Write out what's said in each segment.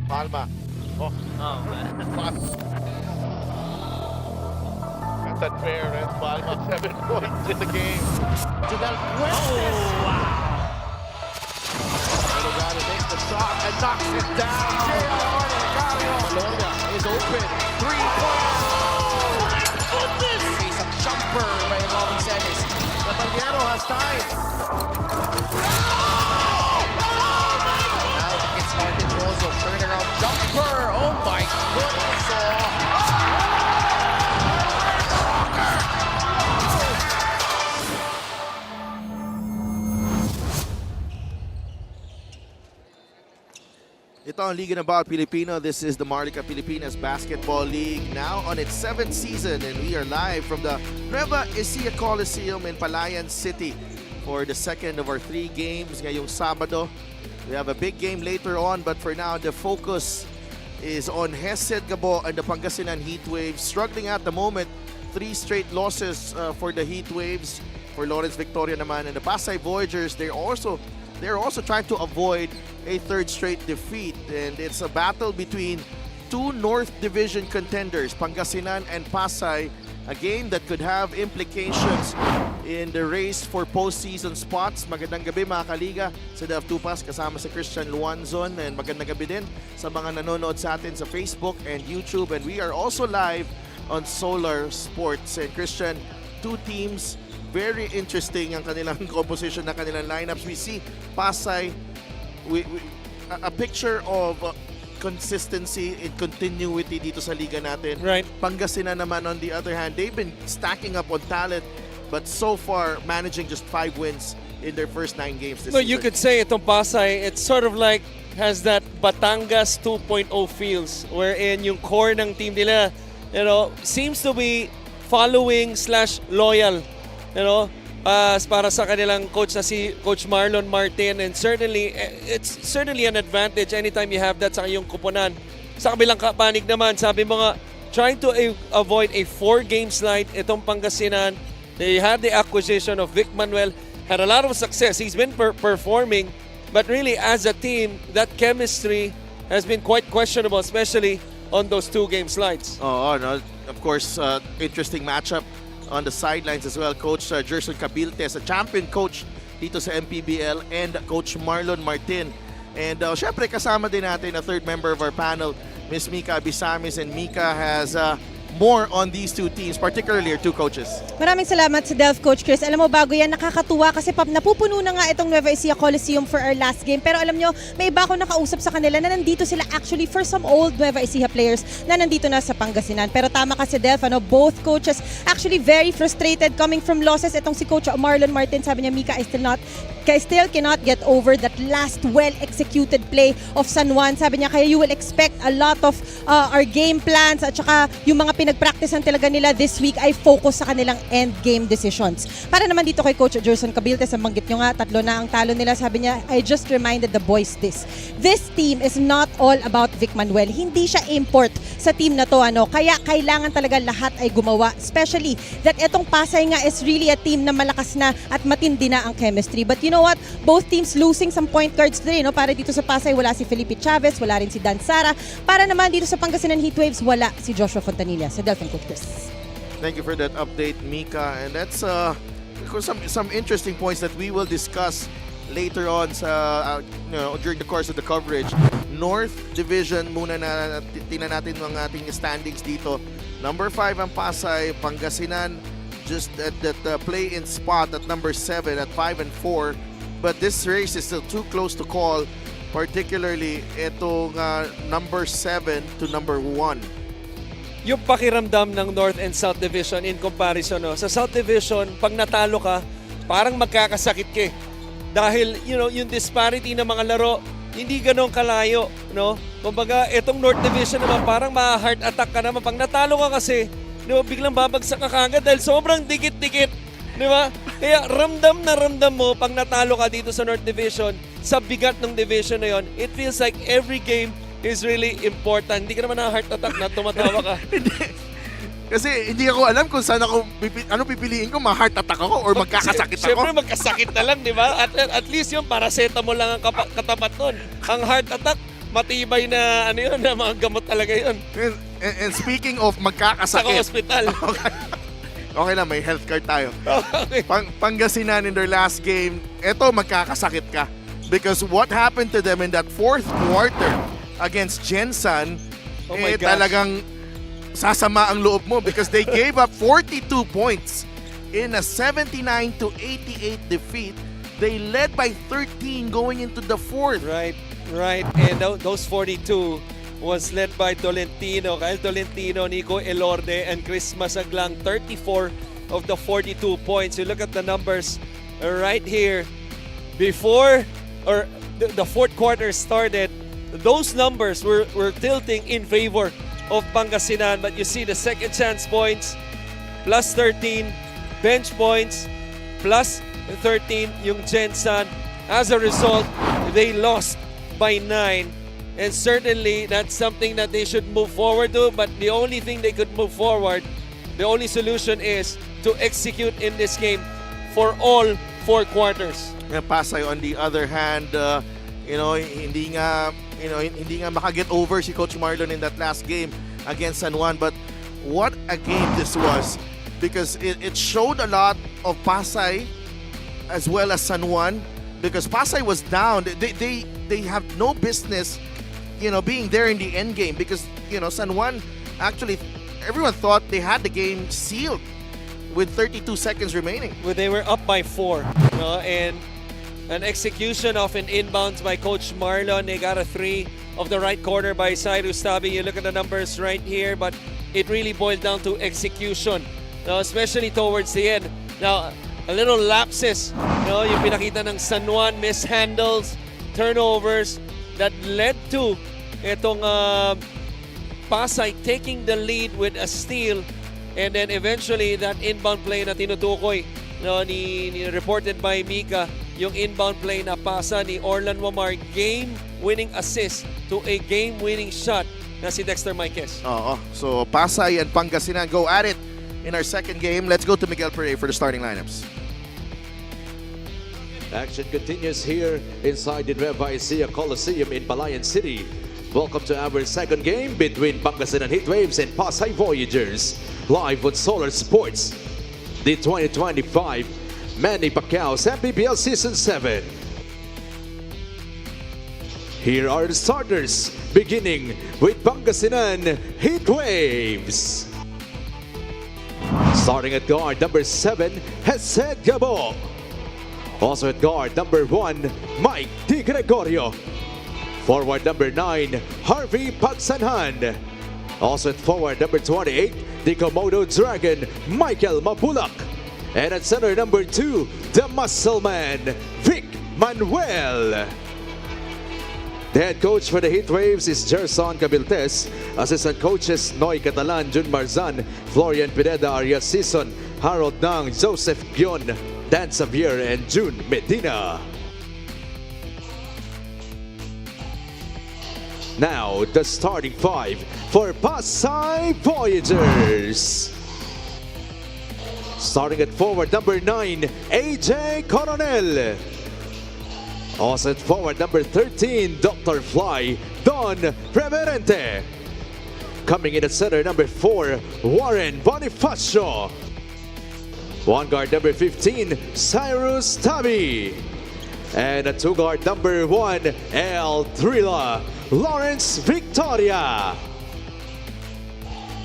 Palma. Oh, man. that's unfair. And Palma 7 points in the game. To Del Oh, wow. Delgado takes the shot and knocks it down. Maloria is open. 3-point. Oh, my goodness. Face a jumper by Robin Celis. Caballero has time. Now it's Martin Rosso. Turnaround jumper. Oh my goodness. Ito ang Liga ng Bawat Pilipino. This is the Marlica Pilipinas Basketball League, now on its 7th season, and we are live from the Nueva Ecija Coliseum in Palayan City for the second of our 3 games ngayong Sabado. We have a big game later on, but for now the focus is on Hesed Gabo and the Pangasinan Heatwaves, struggling at the moment. 3 straight losses for the Heatwaves. For Lawrence Victoria naman and the Pasay Voyagers, they're also trying to avoid a 3rd straight defeat, and it's a battle between 2 North Division contenders, Pangasinan and Pasay, a game that could have implications in the race for postseason spots. Magandang gabi mga kaliga sa Dev Tupas, kasama si Christian Luanzon, and magandang gabi din sa mga nanonood sa atin sa Facebook and YouTube, and we are also live on Solar Sports. And Christian, 2 teams, very interesting ang kanilang composition na kanilang lineups. We see Pasay, a picture of consistency and continuity dito sa liga natin. Right. Pangasinan naman on the other hand, they've been stacking up on talent, but so far managing just 5 wins in their first 9 games this No, season. you could say itong Pasay, it's sort of like has that Batangas 2.0 feels, wherein yung core ng team nila, seems to be following/loyal, para sa kanilang coach na si Coach Marlon Martin, and certainly it's certainly an advantage anytime you have that sa iyong kuponan. Sa kabilang panig naman, sabi mo nga, trying to avoid a 4-game slide itong Pangasinan. They had the acquisition of Vic Manuel, had a lot of success. He's been performing, but really as a team, that chemistry has been quite questionable, especially on those 2-game slides. Oh, no, of course, interesting matchup on the sidelines as well. Coach Gerson Cabiltes, a champion coach dito sa MPBL, and Coach Marlon Martin. And syempre kasama din natin a 3rd member of our panel, Miss Mika Abisamis, and Mika has more on these 2 teams, particularly our 2 coaches. Maraming salamat sa Delph Coach Chris. Alam mo, bago yan, nakakatuwa kasi napupuno na nga itong Nueva Ecija Coliseum for our last game. Pero alam nyo, may iba ako nakausap sa kanila na nandito sila actually for some old Nueva Ecija players na nandito na sa Pangasinan. Pero tama kasi Delph, both coaches actually very frustrated coming from losses. Itong si Coach Marlon Martin, sabi niya, Mika, I still cannot get over that last well-executed play of San Juan. Sabi niya, kaya you will expect a lot of our game plans at saka yung mga pinag-practicean talaga nila this week ay focus sa kanilang end game decisions. Para naman dito kay Coach Gerson Cabiltes, ang banggit nyo nga, 3 na ang talo nila. Sabi niya, I just reminded the boys this. This team is not all about Vic Manuel. Hindi siya import sa team na to. Kaya kailangan talaga lahat ay gumawa. Especially that etong Pasay nga is really a team na malakas na at matindi na ang chemistry. But you know what? Both teams losing some point guards today. Para dito sa Pasay, wala si Felipe Chavez, wala rin si Dan Sara. Para naman dito sa Pangasinan Heatwaves, wala si Joshua Fontanilla. Sa Delphin Cook Chris. Thank you for that update, Mika. And that's some interesting points that we will discuss later on sa during the course of the coverage. North Division muna na tingnan natin ang ating standings dito. Number 5 ang Pasay, Pangasinan just at that play-in spot at number 7 at 5 and 4. But this race is still too close to call, particularly itong number 7 to number 1. Yung pakiramdam ng North and South Division in comparison, sa South Division, pag natalo ka, parang magkakasakit ka. Dahil, yung disparity ng mga laro, hindi ganun kalayo, Kumbaga, itong North Division naman, parang ma-heart attack ka naman. Pag natalo ka kasi, biglang babagsak ka kagad dahil sobrang dikit-dikit, di ba? Kaya ramdam na ramdam mo pag natalo ka dito sa North Division, sa bigat ng division na yon, it feels like every game is really important. Hindi ka naman na-heart attack na tumatawa ka. Kasi hindi ako alam kung saan ako, pipiliin ko, ma-heart attack ako or magkakasakit ako. Siyempre magkasakit na lang, di ba? At least yung paracetamol lang ang katapat nun. Ang heart attack, matibay na ano yun, na mga gamot talaga yun. And speaking of Sa magkakasakit. hospital. Okay lang, may health card tayo. Okay. Pangasinan in their last game, eto magkakasakit ka. Because what happened to them in that fourth quarter against Jensen, Oh my gosh. talagang sasama ang loob mo because they gave up 42 points in a 79-88 defeat. They led by 13 going into the fourth. Right. And those 42 was led by Tolentino, Kyle Tolentino, Nico Elorde, and Chris Masaglang. 34 of the 42 points. You look at the numbers right here. Before the fourth quarter started, those numbers were tilting in favor of Pangasinan. But you see the second chance points, plus 13, bench points, plus 13 yung Jensen. As a result, they lost by 9. And certainly, that's something that they should move forward to. But the only thing they could move forward, the only solution is to execute in this game for all 4 quarters. Pasay on the other hand, hindi nga makaget over si Coach Marlon in that last game against San Juan. But what a game this was, because it showed a lot of Pasay as well as San Juan, because Pasay was down. They have no business, being there in the end game, because San Juan actually, everyone thought they had the game sealed with 32 seconds remaining. Well, they were up by 4, and an execution of an inbounds by Coach Marlon. They got a 3 of the right corner by Cyrus Tabi. You look at the numbers right here, but it really boiled down to execution, especially towards the end. Now, a little lapses, yung pinakita ng San Juan, mishandles, turnovers that led to itong Pasay taking the lead with a steal, and then eventually that inbound play na tinutukoy, reported by Mika, yung inbound play na pasa ni Orlan Wamar, game-winning assist to a game-winning shot na si Dexter Marquez. So Pasay and Pangasinan go at it in our second game. Let's go to Miguel Pereira for the starting lineups. Action continues here inside the Nueva Ecija Coliseum in Palayan City. Welcome to our second game between Pangasinan Heatwaves and Pasay Voyagers, live on Solar Sports. The 2025 Manny Pacquiao's MPBL Season 7. Here are the starters, beginning with Pangasinan Heatwaves. Starting at guard number 7, Hesed Gabo. Also at guard number 1, Mike Di Gregorio. Forward number 9, Harvey Pagsanhan. Also at forward number 28, the Komodo Dragon, Michael Mabulak. And at center number 2, the Muscle Man, Vic Manuel. The head coach for the Heatwaves is Gerson Cabiltes. Assistant coaches Noy Catalan, Jun Marzan, Florian Pineda, Arias Sison, Harold Nang, Joseph Gion, Dan Xavier, and June Medina. Now, the starting 5 for Pasay Voyagers. Starting at forward number 9, AJ Coronel. Also at forward number 13, Dr. Fly, Don Reverente. Coming in at center number 4, Warren Bonifacio. One guard number 15, Cyrus Tabi. And a two guard number 1, El Trila, Lawrence Victoria.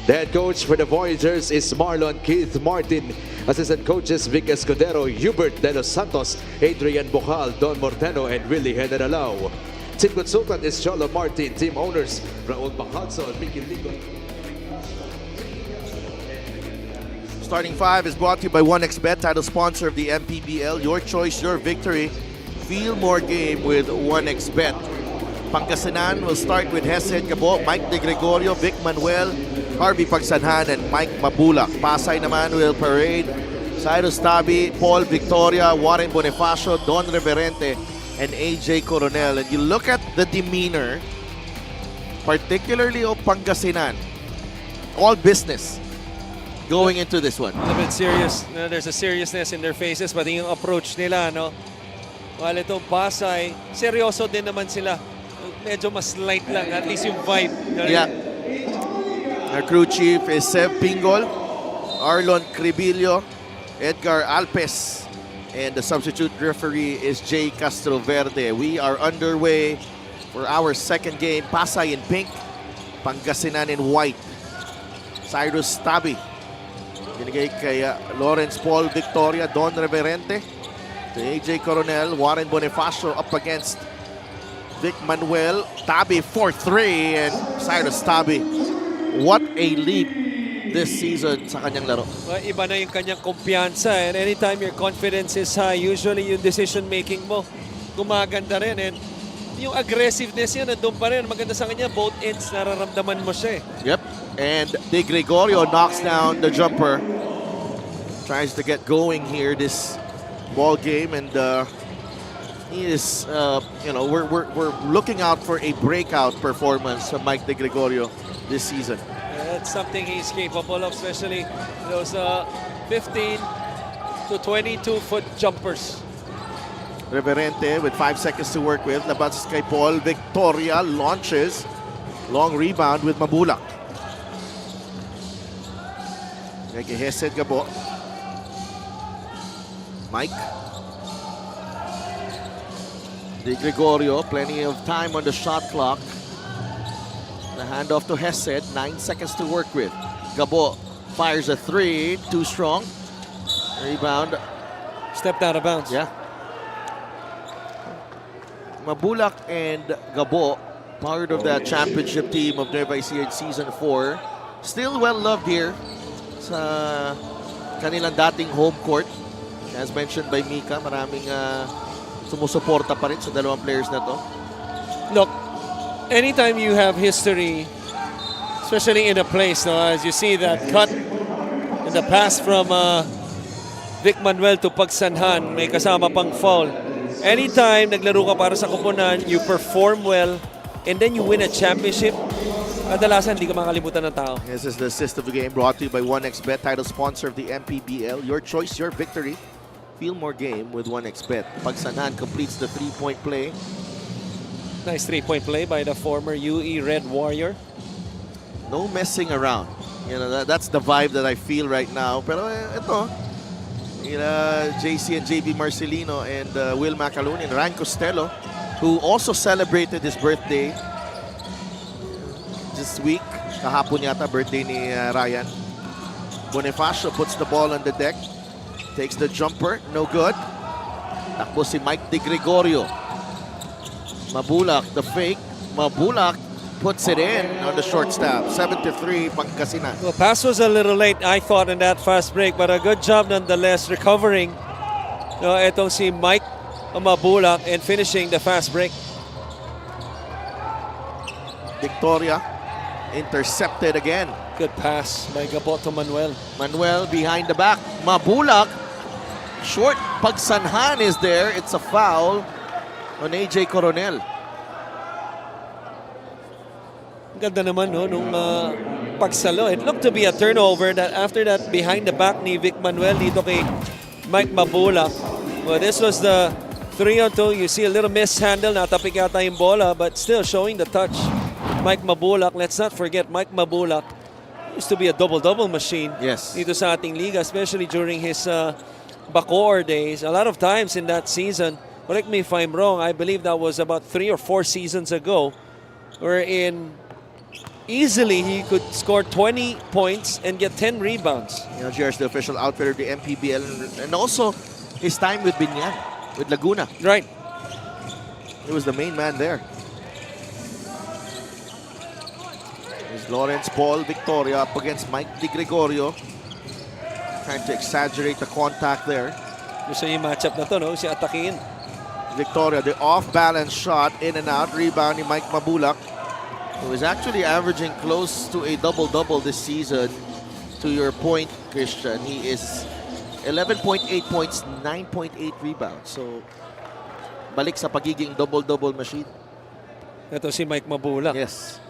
The head coach for the Voyagers is Marlon Keith Martin. Assistant coaches Vic Escudero, Hubert De Los Santos, Adrian Bocal, Don Morteno, and Willie Generalao. Team consultant is Cholo Martin. Team owners, Raul Bacalzo and Mickey Ligon. Starting 5 is brought to you by 1xBet, title sponsor of the MPBL. Your choice, your victory. Feel more game with 1xBet. Pangasinan will start with Hesed Gabo, Mike De Gregorio, Vic Manuel, Harvey Pagsanhan, and Mike Mabulak. Pasay naman will parade Cyrus Tabi, Paul Victoria, Warren Bonifacio, Don Reverente, and AJ Coronel. And you look at the demeanor, particularly of Pangasinan, all business going into this one. A little bit serious. There's a seriousness in their faces, pati yung approach nila, no? While itong Pasay, seryoso din naman sila. medyo mas light lang. At least yung vibe. Yeah. Our crew chief is Seb Pingol, Arlon Cribillo, Edgar Alpes, and the substitute referee is Jay Castroverde. We are underway for our second game. Pasay in pink, Pangasinan in white. Cyrus Tabi, binigay kay Lawrence Paul Victoria, Don Reverente, to AJ Coronel, Warren Bonifacio up against Vic Manuel. Tabi 4-3, and Cyrus Tabi, what a leap this season sa kanyang laro. Iba na yung kanyang kumpiyansa. And anytime your confidence is high, usually yung decision making mo gumaganda rin. And yung aggressiveness yun, nandun pa rin. Maganda sa kanya, both ends, nararamdaman mo siya. Yep. And De Gregorio knocks down the jumper. Tries to get going here this ball game, and he is, we're looking out for a breakout performance from Mike De Gregorio this season. That's something he's capable of, especially those 15 to 22-foot jumpers. Reverente with 5 seconds to work with. Labas kay Paul Victoria, launches. Long rebound with Mabulak. Kay Hesed Gabo. Mike. De Gregorio, plenty of time on the shot clock. The handoff to Hesed, 9 seconds to work with. Gabo fires a three, too strong. Rebound. Stepped out of bounds. Yeah. Mabulak and Gabo, part of the championship team of Nueva Ecija Season 4. Still well loved here sa kanilang dating home court. As mentioned by Mika, maraming sumusuporta pa rin sa dalawang players na to. Look, anytime you have history, especially in a place, no, as you see that cut in the pass from Vic Manuel to Pagsanhan, may kasama pang foul. Anytime naglaro ka para sa koponan, you perform well, and then you win a championship, kadalasan hindi ka makalimutan ng tao. This is the assist of the game brought to you by 1xBet, title sponsor of the MPBL. Your choice, your victory. Feel more game with 1xBet. Pagsanhan completes the three-point play. Nice three-point play by the former UE Red Warrior. No messing around. You know, that's the vibe that I feel right now. Pero ito, JC and JB Marcelino and Will Macalun and Ryan Costello, who also celebrated his birthday this week. Kahapon yata birthday ni Ryan. Bonifacio puts the ball on the deck. Takes the jumper, no good. Takbo si Mike De Gregorio. Mabulak, the fake. Mabulak puts it in on the short stab. 7-3, Pangasinan. Well, pass was a little late, I thought, in that fast break, but a good job nonetheless recovering. Itong si Mike Mabulak and finishing the fast break. Victoria intercepted again. Good pass by Gabo to Manuel. Manuel behind the back. Mabulak. Short. Pagsanhan is there. It's a foul on AJ Coronel. Ganda naman nung pagsalo. It looked to be a turnover that after that behind the back ni Vic Manuel dito kay Mike Mabulak. Well, this was the 3-on-2. You see a little mishandle. Natapik yata yung bola, but still showing the touch. Mike Mabulak. Let's not forget Mike Mabulak used to be a double-double machine. Yes. Dito sa ating liga, especially during his Bacoor days. A lot of times in that season, correct me if I'm wrong, I believe that was about 3 or 4 seasons ago, wherein easily he could score 20 points and get 10 rebounds. Here's the official outfitter of the MPBL, and also his time with Binyan, with Laguna. Right. He was the main man there. Here's Lawrence Paul Victoria up against Mike De Gregorio. Trying to exaggerate the contact there. Gusto yung matchup na to, no? Si atakin. Victoria, the off-balance shot, in and out. Rebound ni Mike Mabulak, who is actually averaging close to a double-double this season. To your point, Christian, he is 11.8 points, 9.8 rebounds. So, balik sa pagiging double-double machine. Ito si Mike Mabulak. Yes.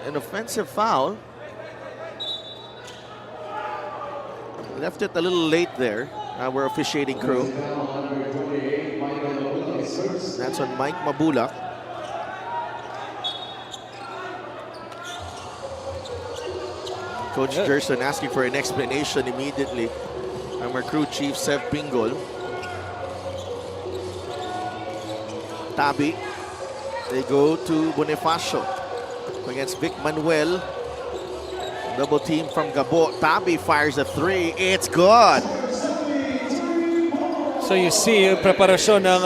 An offensive foul. Left it a little late there. Our officiating crew. That's on Mike Mabulak. Coach Gerson asking for an explanation immediately. I'm our crew chief, Sev Pingol. Tabi. They go to Bonifacio against Vic Manuel. Double team from Gabo. Tabi fires a three. It's good. So you see yung preparasyon ng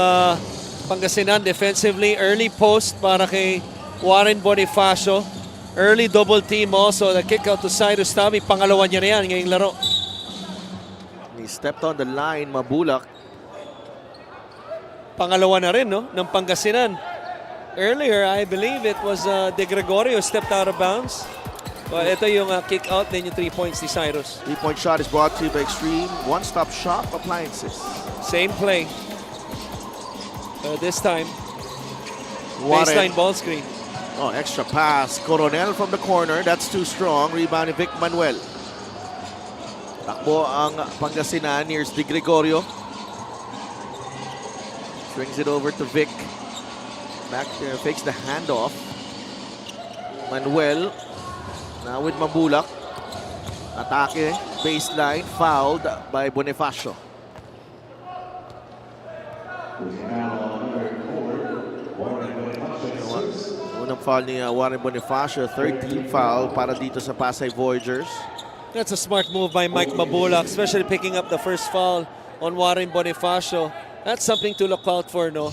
Pangasinan defensively. Early post para kay Warren Bonifacio. Early double team also. The kick out to Cyrus Tabi. Pangalawa niya na yan ngayong laro. He stepped on the line, Mabulak. Pangalawa na rin, no, ng Pangasinan. Earlier, I believe it was De Gregorio stepped out of bounds. Well, ito yung kick out, then yung 3 points ni Cyrus. 3-point shot is brought to you by Extreme One-Stop Shop Appliances. Same play. This time, Warren. baseline ball screen. Oh, extra pass. Coronel from the corner. That's too strong. Rebound ni Vic Manuel. Takbo ang Pangasinan. Here's De Gregorio. Swings it over to Vic. Back there, fakes the handoff. Manuel. Now with Mabulak. Atake. Baseline. Fouled by Bonifacio. Unang foul ni Warren Bonifacio. Third team foul para dito sa Pasay Voyagers. That's a smart move by Mike Mabulak, especially picking up the first foul on Warren Bonifacio. That's something to look out for, no?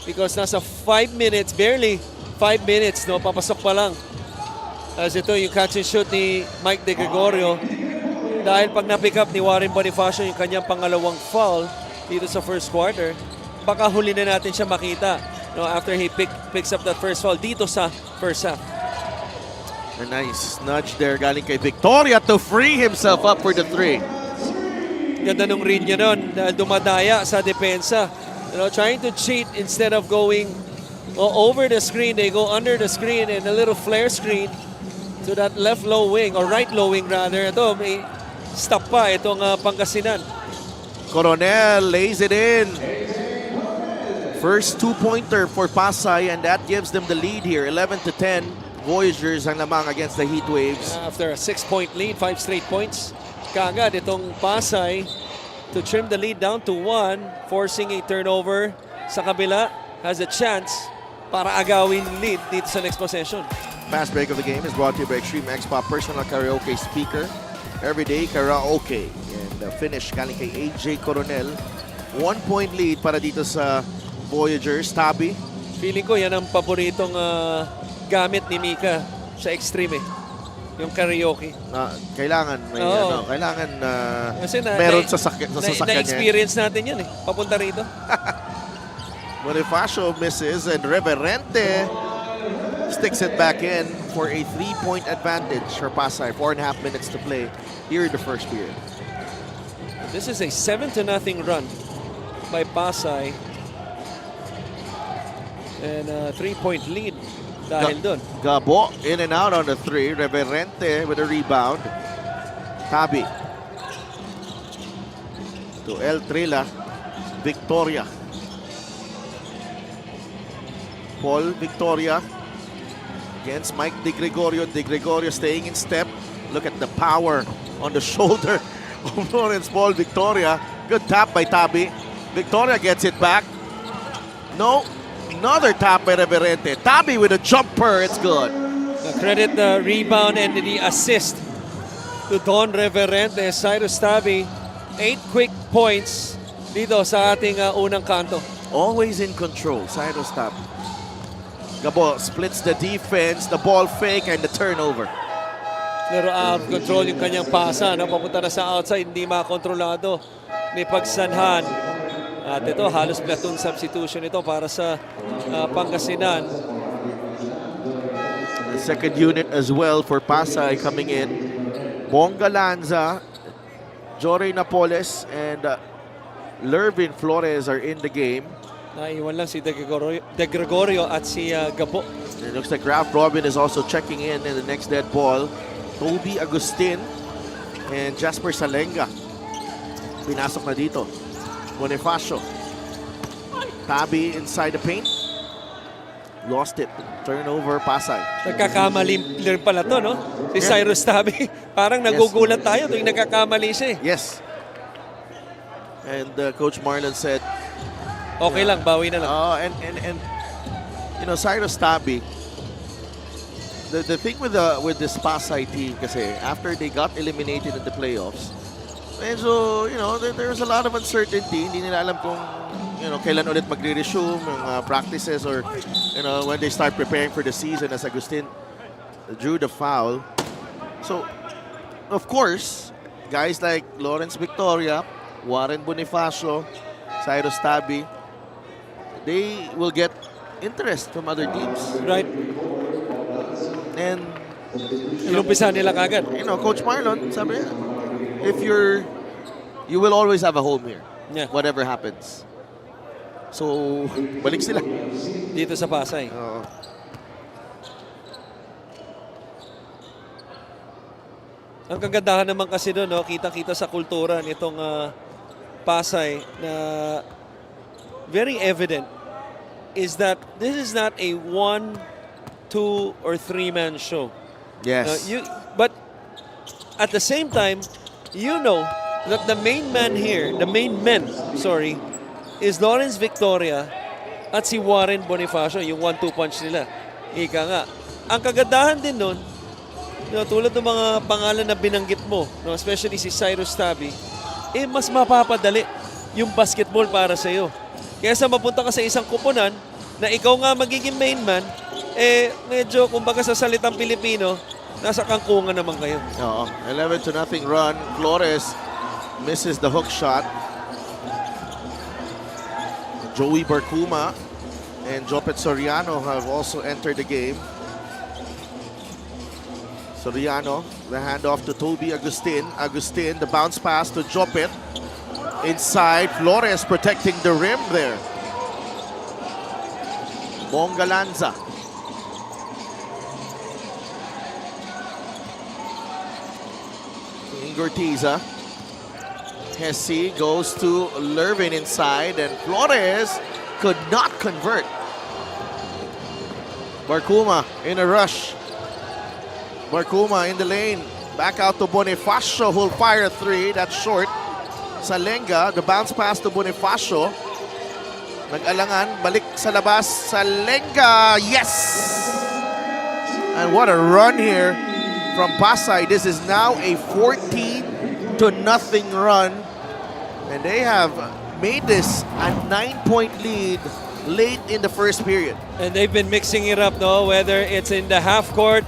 Because nasa 5 minutes, barely 5 minutes, no? Papasok pa lang. As ito yung catch and shoot ni Mike De Gregorio. Dahil pag na-pick up ni Warren Bonifacio yung kanyang pangalawang foul dito sa first quarter, baka huli na natin siya makita, no? After he picks up that first foul dito sa first half. A nice nudge there galing kay Victoria to free himself up for the three. Ganda nung read niya nun dahil dumadaya sa depensa. You know, trying to cheat instead of going over the screen. They go under the screen and a little flare screen to that left low wing or right low wing rather. Ito, may stop pa itong Pangasinan. Coronel lays it in. First two-pointer for Pasay and that gives them the lead here. 11-10. Voyagers ang lamang against the Heat Waves. After a 6-point lead, 5 straight points. Kaagad itong Pasay to trim the lead down to 1, forcing a turnover sa kabila, has a chance para agawin lead dito sa next possession. Fast break of the game is brought to you by Extreme X-Pop Personal Karaoke Speaker. Everyday Karaoke. And the finish galing kay AJ Coronel. 1-point lead para dito sa Voyagers. Tabi. Feeling ko yan ang paboritong gamit ni Mika sa Extreme eh. Yung karaoke. Kailangan may Oo. kailangan Kasi meron sa sasakyan niya. Na-experience natin yan eh. Papunta rito. Bonifacio misses and Reverente sticks it back in for a 3-point advantage for Pasay. 4.5 minutes to play here in the first period. This is a 7-0 run by Pasay. And a 3-point lead dahil doon. Gabo in and out on the three. Reverente with a rebound. Tabi. To El Trila. Victoria. Paul Victoria against Mike De Gregorio. De Gregorio staying in step. Look at the power on the shoulder of Lawrence Paul Victoria. Good tap by Tabi. Victoria gets it back. No. Another tap by Reverente. Tabi with a jumper. It's good. Credit the rebound and the assist to Don Reverente. Cyrus Tabi, 8 quick points dito sa ating unang kanto. Always in control. Cyrus Tabi. Gabo splits the defense, the ball fake, and the turnover. Pero out of control yung kanyang pasa. No? Papunta na sa outside, hindi makontrolado ni Pagsanhan. At ito, halos platoon substitution ito para sa Pangasinan. The second unit as well for Pasay coming in. Bonga Lanza, Jory Napoles, and Lervin Flores are in the game. Naiwan lang si De Gregorio at si Gabo. It looks like Ralph Robin is also checking in the next dead ball. Toby Agustin and Jasper Salenga. Pinasok na dito. Bonifacio. Tabi inside the paint. Lost it. Turnover, Pasay. Nagkakamali rin pala to, no? Si Cyrus Tabi. Parang nagugulat tayo tuwing nagkakamali siya. Yes. And Coach Marlon said, Okay lang, bawi na lang. and you know, Cyrus Tabi, the thing with this Pasay team kasi after they got eliminated in the playoffs, medyo, you know, there's a lot of uncertainty. Hindi nila alam kung, you know, kailan ulit magre-resume yung practices or, you know, when they start preparing for the season as Agustin drew the foul. So, of course, guys like Lawrence Victoria, Warren Bonifacio, Cyrus Tabi, they will get interest from other teams. Right. And, Inumpisa nila kagad. you know, Coach Marlon, sabi niya, you will always have a home here. Yeah. Whatever happens. So, balik sila. Dito sa Pasay. Ang kagandahan naman kasi doon, no, kita-kita sa kultura nitong Pasay na very evident is that this is not a 1, 2, or 3-man show. Yes. But at the same time, you know that the main men, is Lawrence Victoria at si Warren Bonifacio, yung 1-2 punch nila. Ika nga. Ang kagandahan din nun, tulad ng mga pangalan na binanggit mo, no, especially si Cyrus Tabi, mas mapapadali yung basketball para sa iyo. Kaya sa mapunta ka sa isang kupunan na ikaw nga magiging main man, medyo kumbaga sa salitang Pilipino, nasa kangkungan naman kayo. 11-0 run. Flores misses the hook shot. Joey Barcuma and Jopet Soriano have also entered the game. Soriano, the handoff to Toby Agustin. Agustin, the bounce pass to Jopet. Inside, Flores protecting the rim there. Bonga Lanza. Ingortiza. Hesse goes to Lervin inside, and Flores could not convert. Barcuma in a rush. Barcuma in the lane. Back out to Bonifacio, who'll fire a three. That's short. Salenga, the bounce pass to Bonifacio. Nag-alangan, balik sa labas. Salenga, yes! And what a run here from Pasay. This is now a 14-0 run. And they have made this a 9-point lead late in the first period. And they've been mixing it up, no? Whether it's in the half court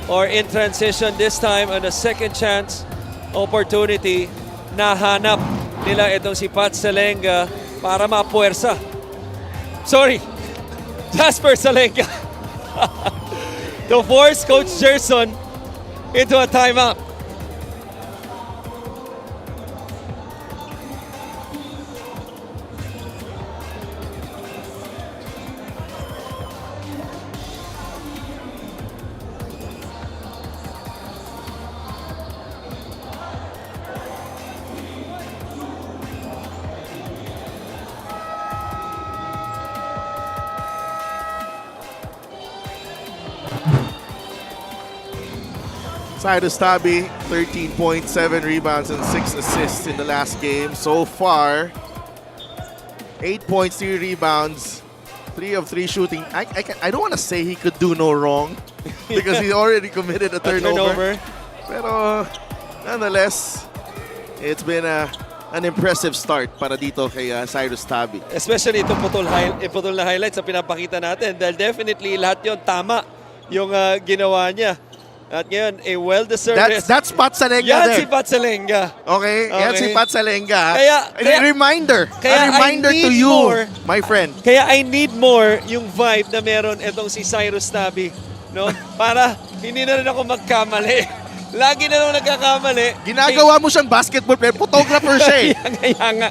or in transition, this time on a second chance opportunity, nahanap nila itong si Pat Salenga para mapuwersa. Sorry, Jasper Salenga to force Coach Gerson into a timeout. Cyrus Tabi, 13.7 rebounds and 6 assists in the last game. So far, 8 points, 3 rebounds, 3 of 3 shooting. I don't want to say he could do no wrong because he already committed a turnover. Pero nonetheless, it's been an impressive start para dito kay Cyrus Tabi. Especially itong putol na highlights na pinapakita natin dahil definitely lahat yon tama yung ginawa niya. At ngayon, a well-deserved That's Pat Salenga yan there. Si Pat Salenga. Okay, yan si Pat Salenga. Kaya- reminder. kaya A reminder I to need you, more. my friend. Kaya I need more yung vibe na meron itong si Cyrus Tabi. No? Para hindi na rin ako magkamali. Lagi na lang nagkakamali. Ginagawa mo siyang basketball player. Photographer siya eh. Kaya nga.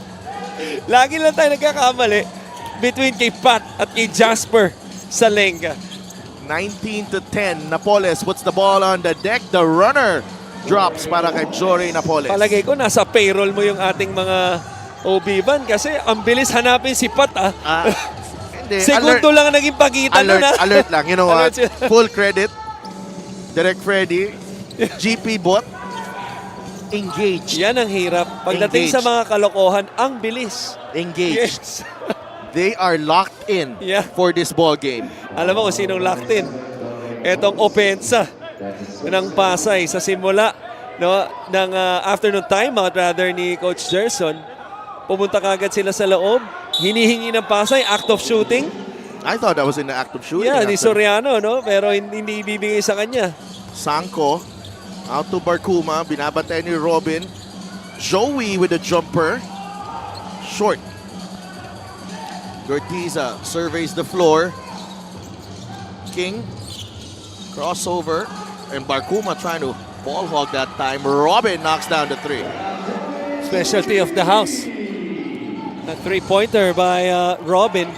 Lagi lang tayo nagkakamali between kay Pat at kay Jasper Salenga. 19-10. Napoles puts the ball on the deck. The runner drops para kay Jory Napoles. Palagay ko nasa payroll mo yung ating mga Obiban kasi ang bilis hanapin si Pat ah. Hindi, Segundo lang ang naging pagitan nun ah. alert lang. You know what? Alert siya. Full credit. Direct Freddy. GP bot. Engaged. Yan ang hirap. Pagdating sa Engaged. mga kalokohan, ang bilis. Engaged. Yes. They are locked in Yeah. for this ball game. Alam mo kung sinong locked in? Etong opensa ng Pasay sa simula ng afternoon time out rather ni Coach Gerson. Pumunta kagad sila sa loob. Hinihingi ng Pasay, act of shooting. I thought that was in the act of shooting. Yeah, ni after. Soriano, no? Pero hindi ibibigay sa kanya. Sanko. Out to Barkuma. Binabantay ni Robin. Joey with a jumper. Short. Gortiza surveys the floor. King. Crossover. And Barkuma trying to ball hog that time. Robin knocks down the three. Specialty of the house. A three-pointer by Robin.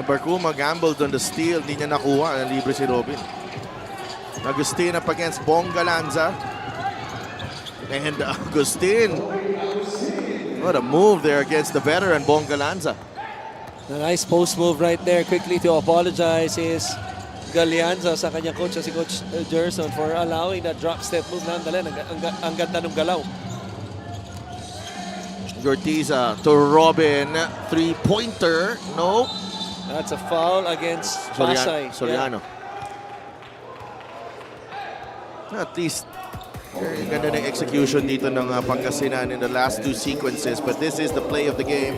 Barkuma gambled on the steal. Hindi niya nakuha. Libre si Robin. Agustin up against Bongalanza. And Agustin. What a move there against the veteran Bongalanza. A nice post move right there. Quickly to apologize is Galianza sa kanyang coach, si Coach Gerson, for allowing that drop step move. Nandali, ang ganda ng galaw. Gortiza to Robin. Three-pointer. No. That's a foul against Pasay. Soriano. At least, ganda ng execution dito ng Pangasinan in the last two sequences. But this is the play of the game.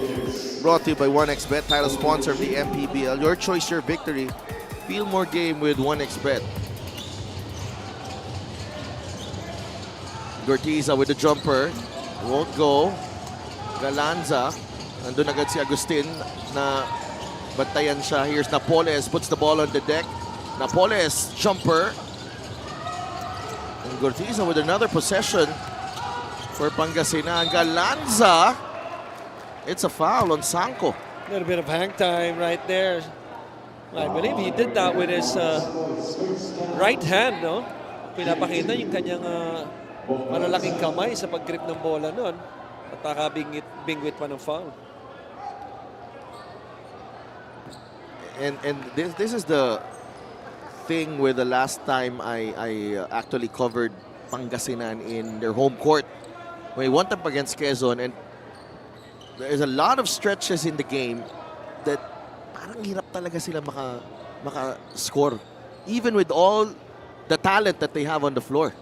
Brought to you by 1xBet, title sponsor of the MPBL. Your choice, your victory. Feel more game with 1xBet. Gortiza with the jumper. Won't go. Galanza. Andun agad si Agustin na bantayan siya. Here's Napoles. Puts the ball on the deck. Napoles, jumper. And Gortiza with another possession for Pangasinan. Galanza. It's a foul on Sanko. A little bit of hang time right there. I believe he did that with his right hand, no? Pinapakita yung kanyang malalaking kamay sa pag-grip ng bola noon. At nakabingwit pa ng foul. And this is the thing with the last time I actually covered Pangasinan in their home court. When we went up against Quezon, and there's a lot of stretches in the game that parang hirap talaga sila maka-score. Even with all the talent that they have on the floor.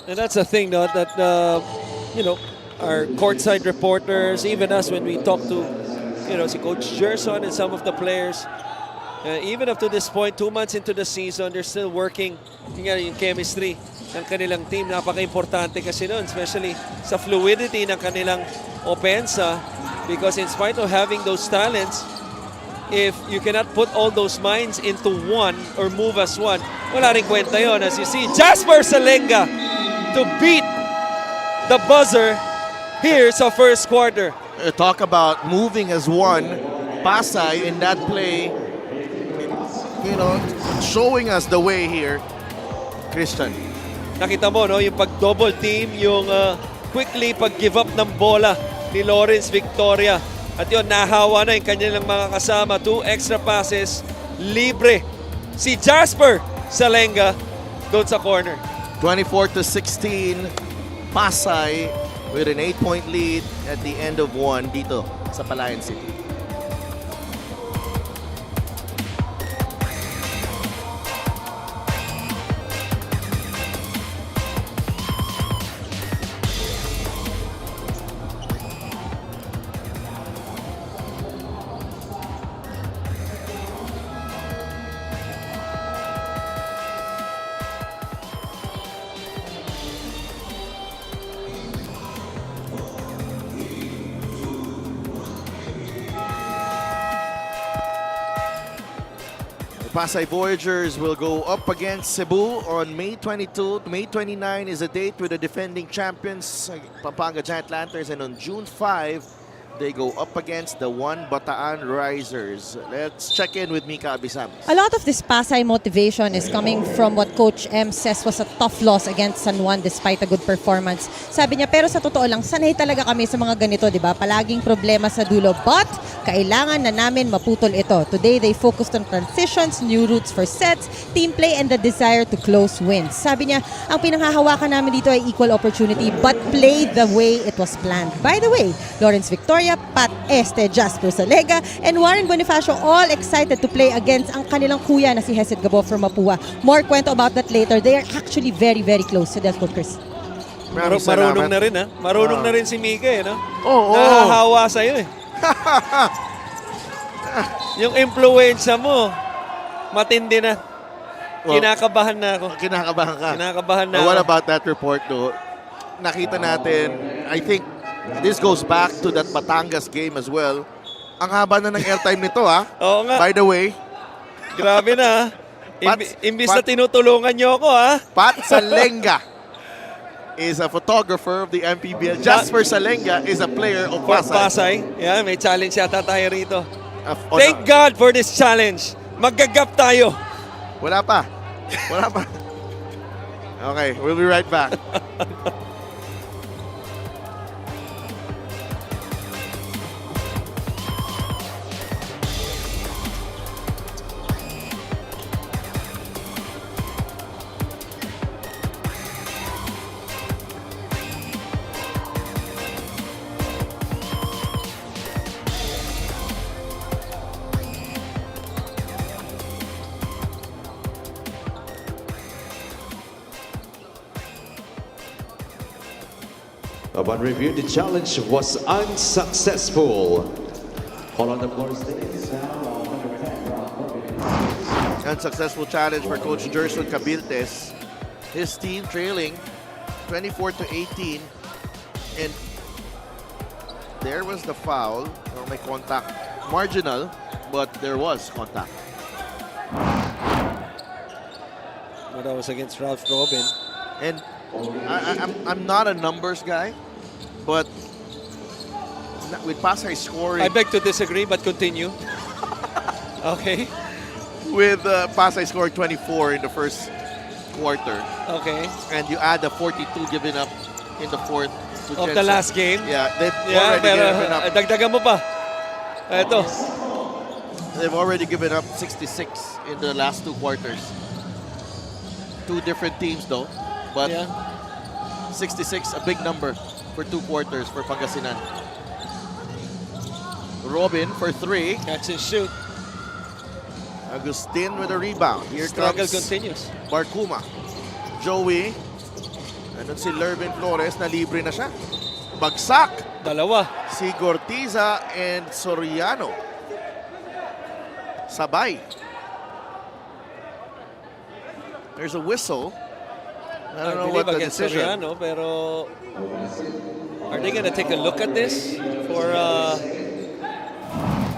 And that's the thing, no, that our courtside reporters, even us when we talk to, si Coach Gerson and some of the players, even up to this point, 2 months into the season, they're still working yung chemistry ng kanilang team. Napaka-importante kasi nun, especially sa fluidity ng kanilang opensa, because in spite of having those talents, if you cannot put all those minds into one or move as one, wala rin kwenta yun. As you see, Jasper Salenga to beat the buzzer here sa first quarter. Talk about moving as one. Pasay in that play, showing us the way here. Christian. Nakita mo, no, yung pag-double team, yung quickly pag-give up ng bola ni Lawrence Victoria. At yun, nahawa na yung kanilang mga kasama. 2 extra passes, libre. Si Jasper Salenga doon sa corner. 24-16, Pasay with an 8-point lead at the end of one dito sa Palayan City. Pasay Voyagers will go up against Cebu on May 22. May 29 is a date with the defending champions, Pampanga Giant Lanterns, and on June 5, they go up against the One Bataan Risers. Let's check in with Mika Abisam. A lot of this Pasay motivation is coming from what Coach M says was a tough loss against San Juan despite a good performance. Sabi niya, pero sa totoo lang, sanay talaga kami sa mga ganito, di ba? Palaging problema sa dulo. But, kailangan na namin maputol ito. Today, they focused on transitions, new routes for sets, team play, and the desire to close wins. Sabi niya, ang pinanghahawakan namin dito ay equal opportunity but play the way it was planned. By the way, Lawrence Victoria, Pat Este, Jasper Salega, and Warren Bonifacio all excited to play against ang kanilang kuya na si Hesed Gabo from Mapua. More kwento about that later. They are actually very, very close to Delco Chris. Marunong na rin, ha? Marunong na rin si Mika, eh, no? Oo. Nahahawa sa'yo, eh. Yung influensya mo, matindi na. Kinakabahan na ako. Kinakabahan ka. Kinakabahan na What ako. about that report though? Nakita natin, I think this goes back to that Batangas game as well. Ang haba na ng airtime nito, ha? Oo nga. By the way, Grabe na, ha? Imbis na tinutulungan niyo ako, ha? Pat Salenga is a photographer of the MPBL. Jasper Salenga is a player of For Pasay. Pasay. Yeah, may challenge yata tayo rito. On Thank God for this challenge. Maggagap tayo. Wala pa. Wala pa. Okay, we'll be right back. Upon review, the challenge was unsuccessful. Call on the floor stays now. Unsuccessful challenge for Coach Gerson Cabiltes. His team trailing 24-18. And there was the foul, or may contact. Marginal, but there was contact. Well, that was against Ralph Robin. And I'm not a numbers guy, but with Pasay scoring, I beg to disagree, but continue. Okay. with Pasay scoring 24 in the first quarter, Okay. and you add the 42 given up in the fourth to Of the Jensen. last game. Yeah, they've Yeah, already pero given up. dagdagan mo pa. Ito. They've already given up 66 in the last two quarters. Two different teams though, but Yeah. 66, a big number for two quarters for Pangasinan. Robin for three. Catch and shoot. Agustin with a rebound. Here Struggle comes continues. Barcuma. Joey. Andun si Lervin Flores na libre na siya. Bagsak Dalawa. si Gortiza and Soriano. Sabay. There's a whistle. I don't know what the against decision. Soriano, pero are they gonna take a look at this for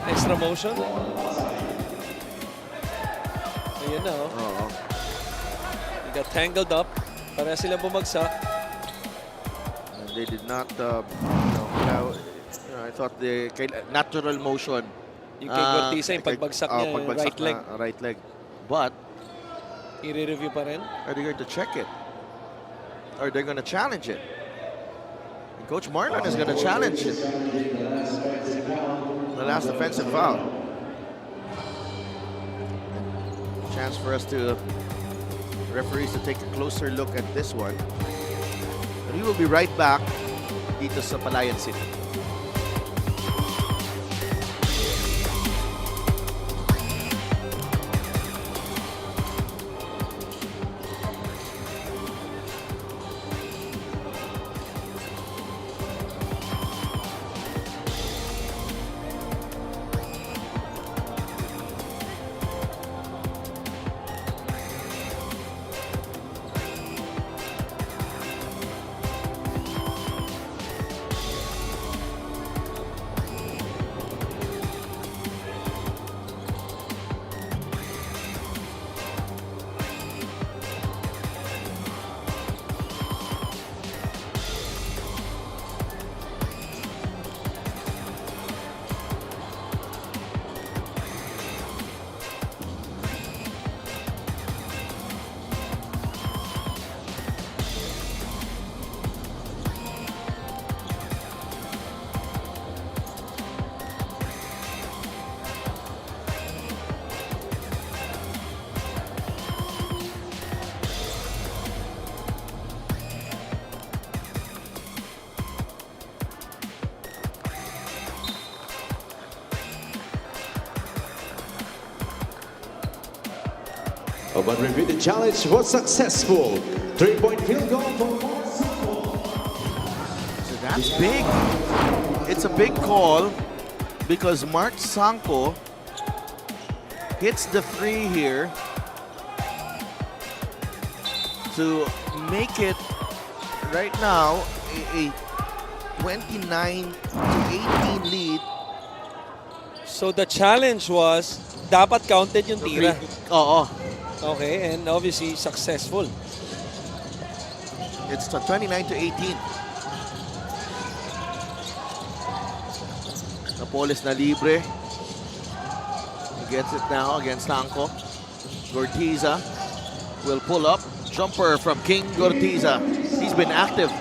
extra motion? Ayun na, oh. Oo. They got tangled up. Pareha sila bumagsak. And they did not, I thought the natural motion. Yung kay Cortisa, yung pagbagsak niya, yung right leg. Right leg. But, I-review pa rin. are they going to check it? Or they're going to challenge it? And Coach Marlon is going to challenge it. The last offensive foul. Chance for us to, referees to take a closer look at this one. And we will be right back dito sa Palayan City. But review, the challenge was successful. 3-point field goal for So that's big. It's a big call because Mark Sanko hits the 3 here to make it right now a 29 to 18 lead. So the challenge was, dapat counted yung tira. Oo. Okay, and obviously successful. It's 29 to 18. Napoles na libre. He gets it now against Sanko. Gortiza will pull up. Jumper from King Gortiza. He's been active.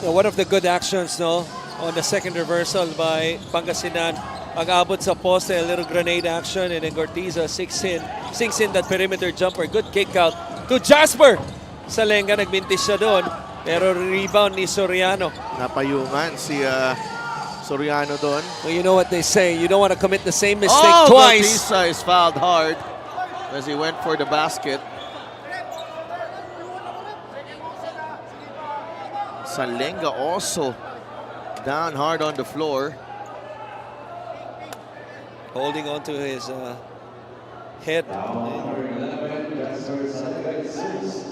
So one of the good actions, no, on the second reversal by Pangasinan. Pag-abot sa poste, a little grenade action, and then Gortiza sinks in that perimeter jumper. Good kick out to Jasper. Salenga, nagbintis siya doon, pero rebound ni Soriano. Napayungan si Soriano doon. Well, you know what they say, you don't want to commit the same mistake twice. Gortiza is fouled hard as he went for the basket. Salenga also down hard on the floor. Holding on to his head.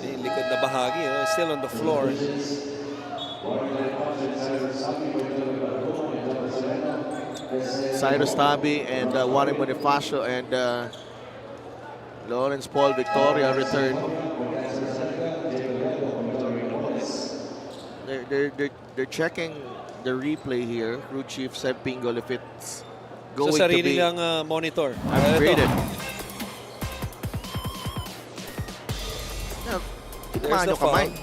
Yung likod na bahagi, you know, still on the floor. Cyrus Tabi and Warren Bonifacio and Lawrence Paul Victoria return. They're checking the replay here. Crew Chief Seb Pingol if it's going Sa to sarili be lang monitor. upgraded. Tinamaan the yung kamay. foul.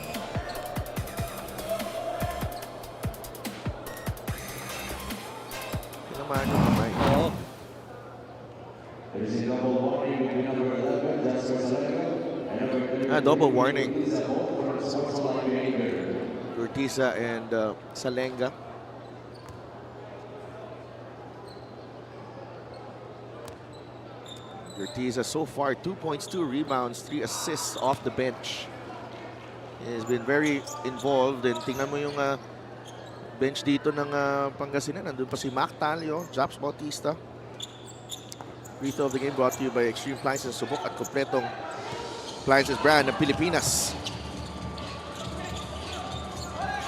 Tinamaan yung kamay. Oo. Double warning. Gortiza and Salenga. Gortiza so far 2 points, 2 rebounds, 3 assists off the bench. He has been very involved. And tingnan mo yung bench dito ng Pangasinan. Nandun pa si Mac Talio, Japs Bautista. Free throw of the game brought to you by Extreme Appliances, subok at kompletong appliances brand ng Pilipinas.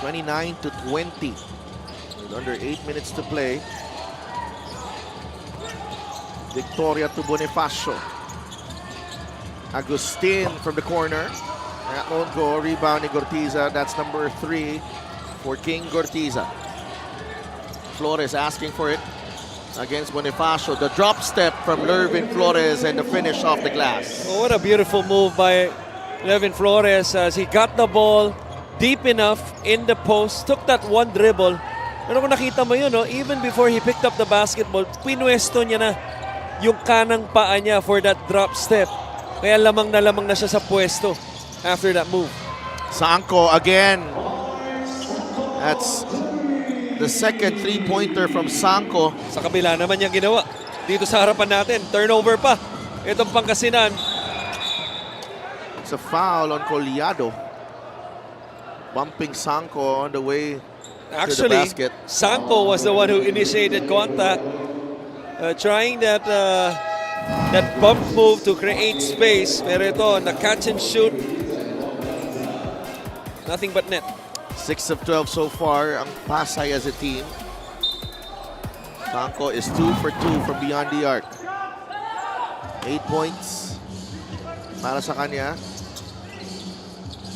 29 to 20 with under 8 minutes to play. Victoria to Bonifacio. Agustin from the corner. That won't go. Rebound ni Gortiza. That's number 3 for King Gortiza. Flores asking for it against Bonifacio. The drop step from Lervin Flores and the finish off the glass. Oh, what a beautiful move by Levin Flores as he got the ball deep enough in the post, took that one dribble. Pero kung nakita mo yun, no, even before he picked up the basketball, pinwesto niya na yung kanang paa niya for that drop step. Kaya lamang na siya sa pwesto after that move. Sanko again. That's the second three-pointer from Sanko. Sa kabila naman niyang ginawa. Dito sa harapan natin, turnover pa. Itong Pangasinan. It's a foul on Collado. Bumping Sanko on the way to the Actually, basket. Sanko was the one who initiated contact. Trying that bump move to create space. Pero ito, na catch and shoot. Nothing but net. 6 of 12 so far ang Pasay as a team. Sanko is 2 for 2 from beyond the arc. 8 points para sa kanya.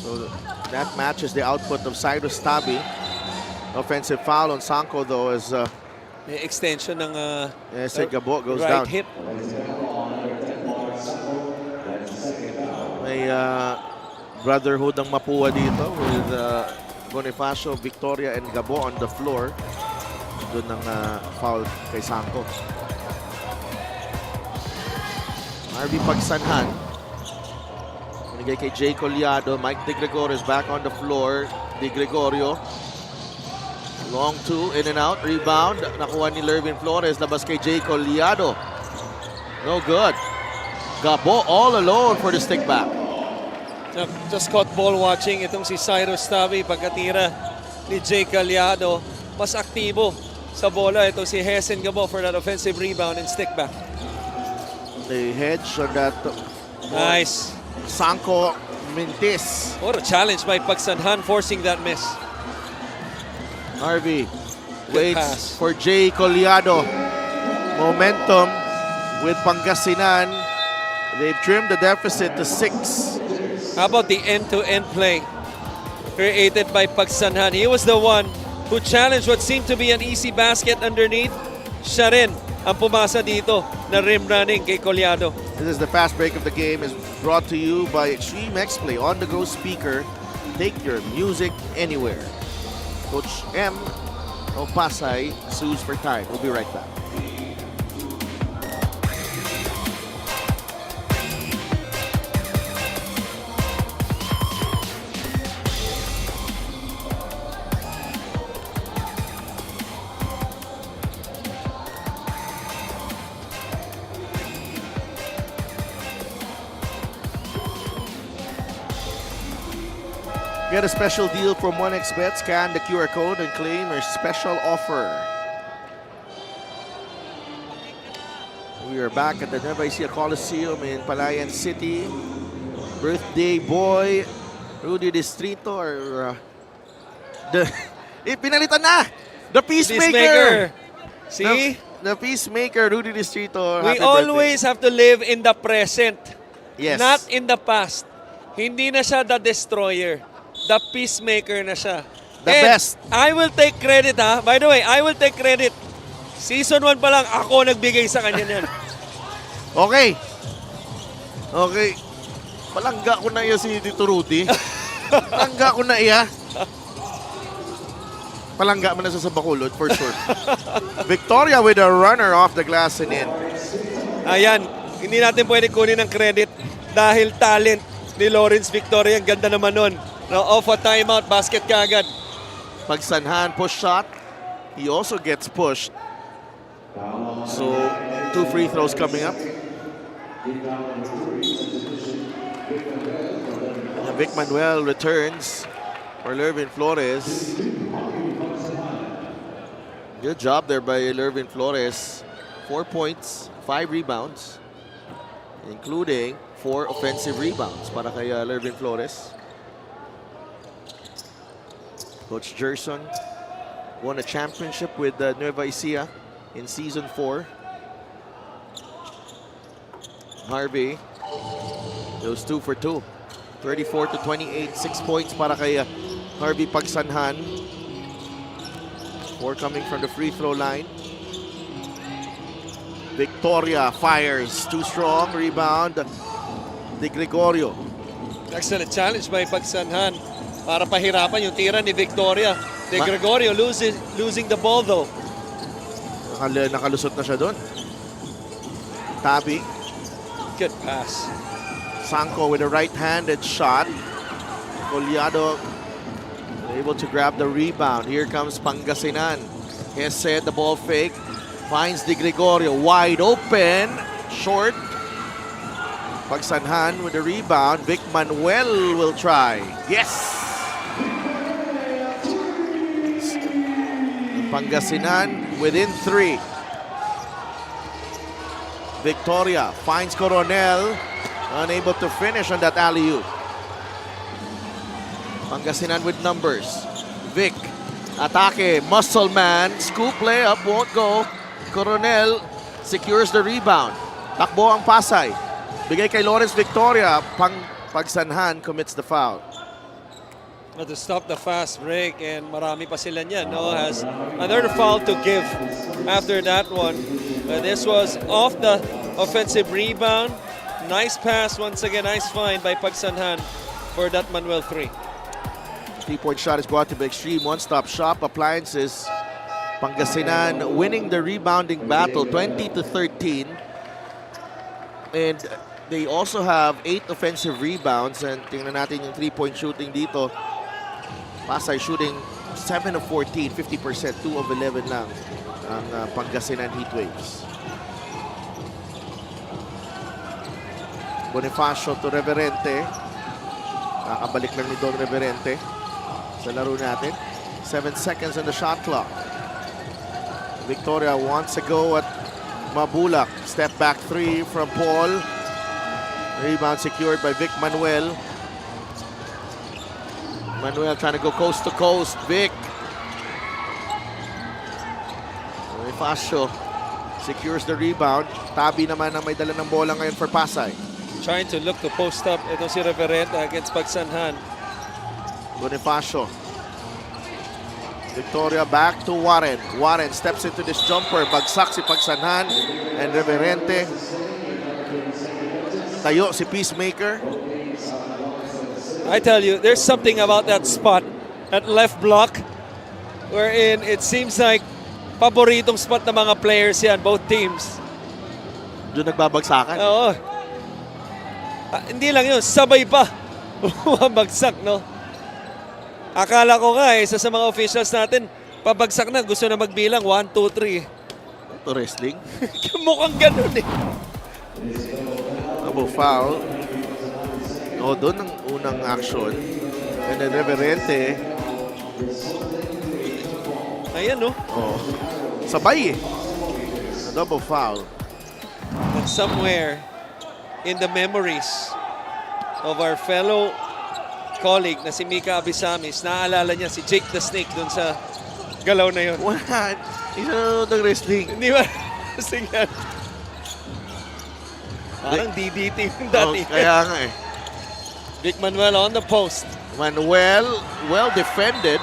So that matches the output of Cyrus Tabi. Offensive foul on Sanko though as May extension ng Gabo goes right down. hip. May brotherhood ang Mapua dito with Bonifacio, Victoria, and Gabo on the floor. Doon ang foul kay Sanko. RB Pagsanhan. Binigay kay Jay Collado. Mike De Gregorio is back on the floor. De Gregorio. Long two, in and out. Rebound. Nakuha ni Lervin Flores. Labas kay Jay Collado. No good. Gabo all alone for the stick back. Just caught ball watching itong si Cyrus Tavi pagkatira ni Jay Calyado. Mas aktibo sa bola ito si Hesen Gabo for that offensive rebound and stick back. The hedge on that. Nice. Sanko Mintis. What a challenge by Pagsanhan forcing that miss. Harvey Good waits pass. for Jay Collado. Momentum with Pangasinan. They've trimmed the deficit to 6. How about the end-to-end play created by Pagsanhan? He was the one who challenged what seemed to be an easy basket underneath. Siya rin ang pumasa dito na rim running kay Collado. This is the fast break of the game is brought to you by Extreme X-Play on-the-go speaker. Take your music anywhere. Coach M of Pasay sues for time. We'll be right back. Get a special deal from 1xBet. Scan the QR code and claim your special offer. We are back at the Nueva Ecija Coliseum in Palayan City. Birthday boy Rudy Distrito or pinalitan na! The Peacemaker! See? The Peacemaker, Rudy Distrito. We Happy always have to live in the present, birthday. Yes. not in the past. Hindi na siya the destroyer. The peacemaker na siya. The And best. I will take credit ha. By the way, I will take credit. Season 1 pa lang, ako nagbigay sa kanya niyan. Okay. Okay. Palangga ko na iya si Tito Rudy. Palangga ko na iya. Palangga man na sa Bacolod, for sure. Victoria with a runner off the glass and in. Ayan, hindi natin pwede kunin ang credit dahil talent ni Lawrence Victoria. Ang ganda naman nun. Now off a timeout, basket kagad. Pagsanhan push shot. He also gets pushed. So, 2 free throws coming up. Vic Manuel returns for Lervin Flores. Good job there by Lervin Flores. 4 points, 5 rebounds, including 4 offensive rebounds para kay Lervin Flores. Coach Gerson won a championship with Nueva Ecija in Season 4. Harvey goes 2 for 2. 34-28, 6 points para kay Harvey Pagsanhan. 4 coming from the free throw line. Victoria fires, too strong, rebound. De Gregorio. Excellent challenge by Pagsanhan para pahirapan yung tira ni Victoria. De Gregorio losing the ball though. Nakalusot na siya doon. Tabi. Good pass. Sanko with a right-handed shot. Collado able to grab the rebound. Here comes Pangasinan. Hesse, the ball fake. Finds De Gregorio wide open. Short. Pagsanhan with the rebound. Vic Manuel will try. Yes! Pangasinan within 3. Victoria finds Coronel. Unable to finish on that alley-oop. Pangasinan with numbers. Vic. Atake. Muscle man. Scoop layup. Won't go. Coronel secures the rebound. Takbo ang Pasay. Bigay kay Lawrence Victoria. Pagsanhan commits the foul. But to stop the fast break, and marami pa sila niyan, no? Has another foul to give after that one. But this was off the offensive rebound. Nice pass once again. Nice find by Pagsanhan for that Manuel 3. 3-point shot is brought to by Extreme One-Stop Shop Appliances. Pangasinan winning the rebounding battle 20-13. And they also have 8 offensive rebounds. And tingnan natin yung 3-point shooting dito. Pasay shooting 7 of 14, 50%, 2 of 11 lang ang Pangasinan Heatwaves. Bonifacio to Reverente. Kakabalik lang ni Don Reverente sa laro natin. 7 seconds on the shot clock. Victoria wants a go at Mabulak. Step back 3 from Paul. Rebound secured by Vic Manuel. Manuel trying to go coast to coast. Vic. Bonifacio secures the rebound. Tabi naman ang may dala ng bola ngayon for Pasay. Trying to look to post up. Ito si Reverente against Pagsanhan. Bonifacio. Victoria back to Warren. Warren steps into this jumper. Bagsak si Pagsanhan. And Reverente. Tayo si Peacemaker. I tell you, there's something about that spot at left block wherein it seems like paboritong spot ng mga players yan, both teams. Doon nagbabagsakan. Oo. Hindi lang yun, sabay pa. Bumabagsak, no? Akala ko nga, isa sa mga officials natin, pabagsak na, gusto na magbilang, 1, 2, 3. Ito wrestling. Mukhang ganun eh. Double foul. O, doon ang unang action. And then Reverente. Ayan, no? Oh, sabay eh. Double foul. But somewhere in the memories of our fellow colleague na si Mika Abisamis, naaalala niya si Jake the Snake dun sa galaw na yun. What? Isa na ng wrestling. Hindi ba? Sige yan. Parang DDT yung dati. Oh, kaya nga eh. Vic Manuel on the post. Manuel, well defended.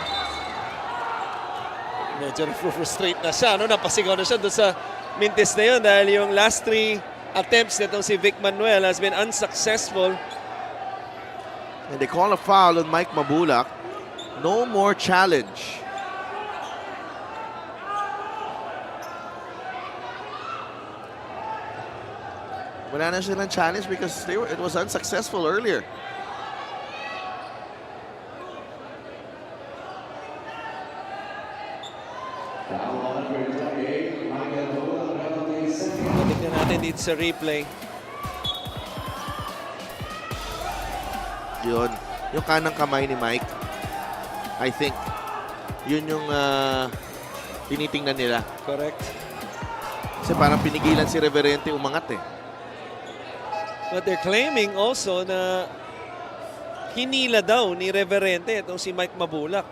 Medyo frustrate na siya. Napasigaw na siya doon sa mintis na yun dahil yung last 3 attempts nitong si Vic Manuel has been unsuccessful. And they call a foul on Mike Mabulak. No more challenge. Wala na silang challenge because it was unsuccessful earlier. Tignan natin dito sa replay. Yun. Yung kanang kamay ni Mike. I think. Yun yung tinitingnan nila. Correct. Kasi parang pinigilan si Reverente umangat eh. But they're claiming also na hinila daw ni Reverente itong si Mike Mabulak.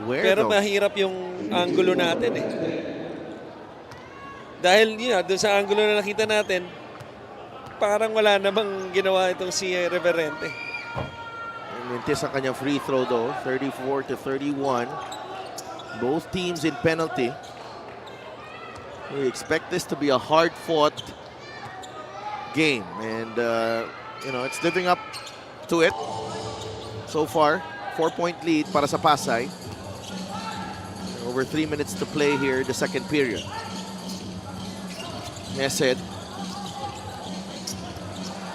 Where Pero though? mahirap yung angulo natin eh. Dahil doon sa angulo na nakita natin, parang wala namang ginawa itong si Reverente. Mintis ang kanyang free throw though. 34-31. Both teams in penalty. We expect this to be a hard-fought game. And, it's living up to it. So far, 4-point lead para sa Pasay. Over 3 minutes to play here the second period. Nesed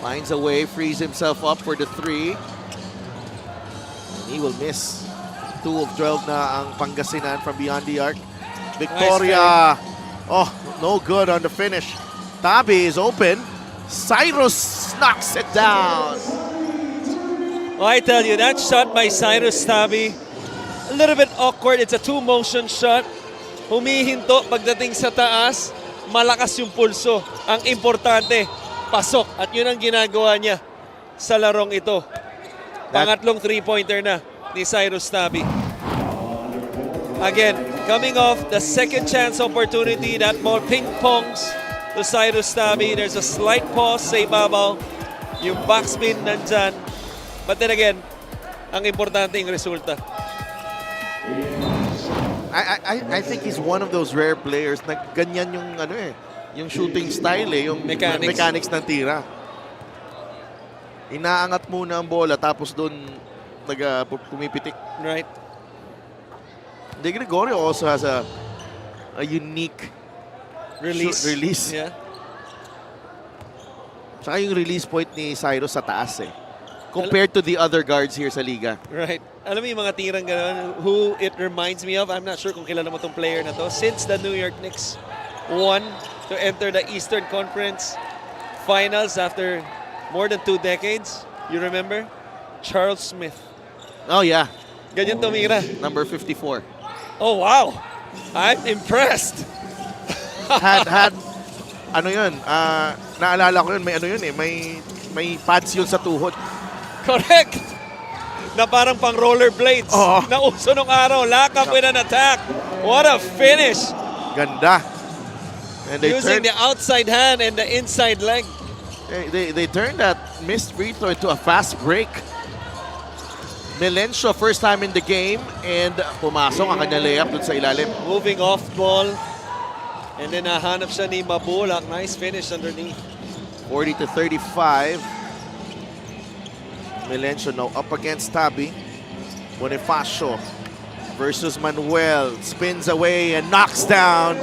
finds a way, frees himself up for the 3. And he will miss. 2 of 12 na ang Pangasinan from beyond the arc. Victoria. Oh, no good on the finish. Tabi is open. Cyrus knocks it down. Oh, I tell you, that shot by Cyrus Tabi, a little bit awkward. It's a 2-motion shot. Humihinto pagdating sa taas. Malakas yung pulso. Ang importante, pasok. At yun ang ginagawa niya sa larong ito. Pangatlong 3-pointer na ni Cyrus Tabi. Again, coming off the second chance opportunity, that ball ping-pongs to Cyrus Tabi. There's a slight pause sa ibabaw. Yung backspin nandyan. But then again, ang importante yung resulta. I think he's one of those rare players na ganyan yung yung shooting style yung mechanics ng tira. Inaangat muna ang bola tapos doon pumipitik. Right. De Gregorio also has a unique release. Yeah. Tsaka yung release point ni Cyrus sa taas compared to the other guards here sa liga. Right. Alam mo yung mga tirang gano'n, who it reminds me of, I'm not sure kung kilala mo tong player na to, since the New York Knicks won to enter the Eastern Conference finals after more than 2 decades. You remember? Charles Smith. Oh yeah, Ganyan tumira. number 54. Oh, wow. I'm impressed. had ano yun, naalala ko yun, may ano yun eh, may pads yun sa tuhod. Correct. Na parang pang rollerblades. Oo. Na uso nung araw. Lock up with an attack. What a finish. Ganda. And they Using turned, the outside hand and the inside leg. they turned that missed free throw into a fast break. Melencio first time in the game and pumasok ang kanya layup dun sa ilalim. Moving off ball. And then nahanap siya ni Mabulak. Nice finish underneath. 40-35. Melencio now up against Tabi. Bonifacio versus Manuel. Spins away and knocks down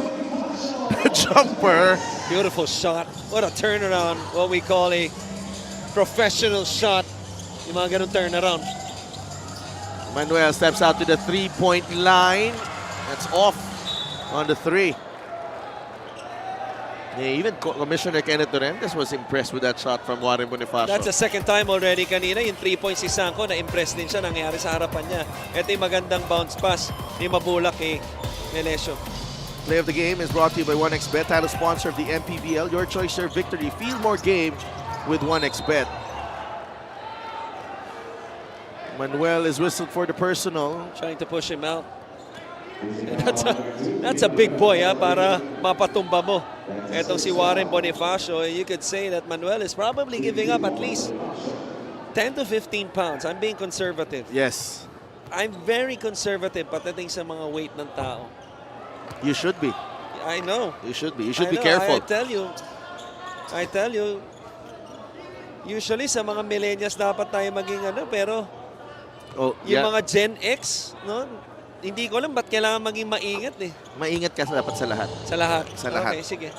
the jumper. Beautiful shot. What a turnaround. What we call a professional shot. Yung mga ganun turnaround. Manuel steps out to the three-point line. That's off on the 3. Yeah, even Commissioner Kenneth Torrentes was impressed with that shot from Warren Bonifacio. That's the second time already kanina. Yung 3 points si Sanko, na-impress din siya. Nangyari sa harapan niya. Ito yung magandang bounce pass ni Mabulak kay Melesio. Play of the game is brought to you by 1xBet, title sponsor of the MPBL. Your choice, your victory. Feel more game with 1xBet. Manuel is whistled for the personal. Trying to push him out. That's a big boy para mapatumba mo. Etong si Warren Bonifacio, you could say that Manuel is probably giving up at least 10 to 15 pounds. I'm being conservative. Yes, I'm very conservative patating sa mga weight ng tao. you should be. I know. You should be. You should I be know. careful. I tell you, usually sa mga millennials dapat tayo maging pero Oh, yung yeah. mga Gen X, no? Hindi ko alam ba't kailangan maging maingat eh. Maingat ka dapat sa lahat. Sa lahat. Sa lahat. Okay, sige.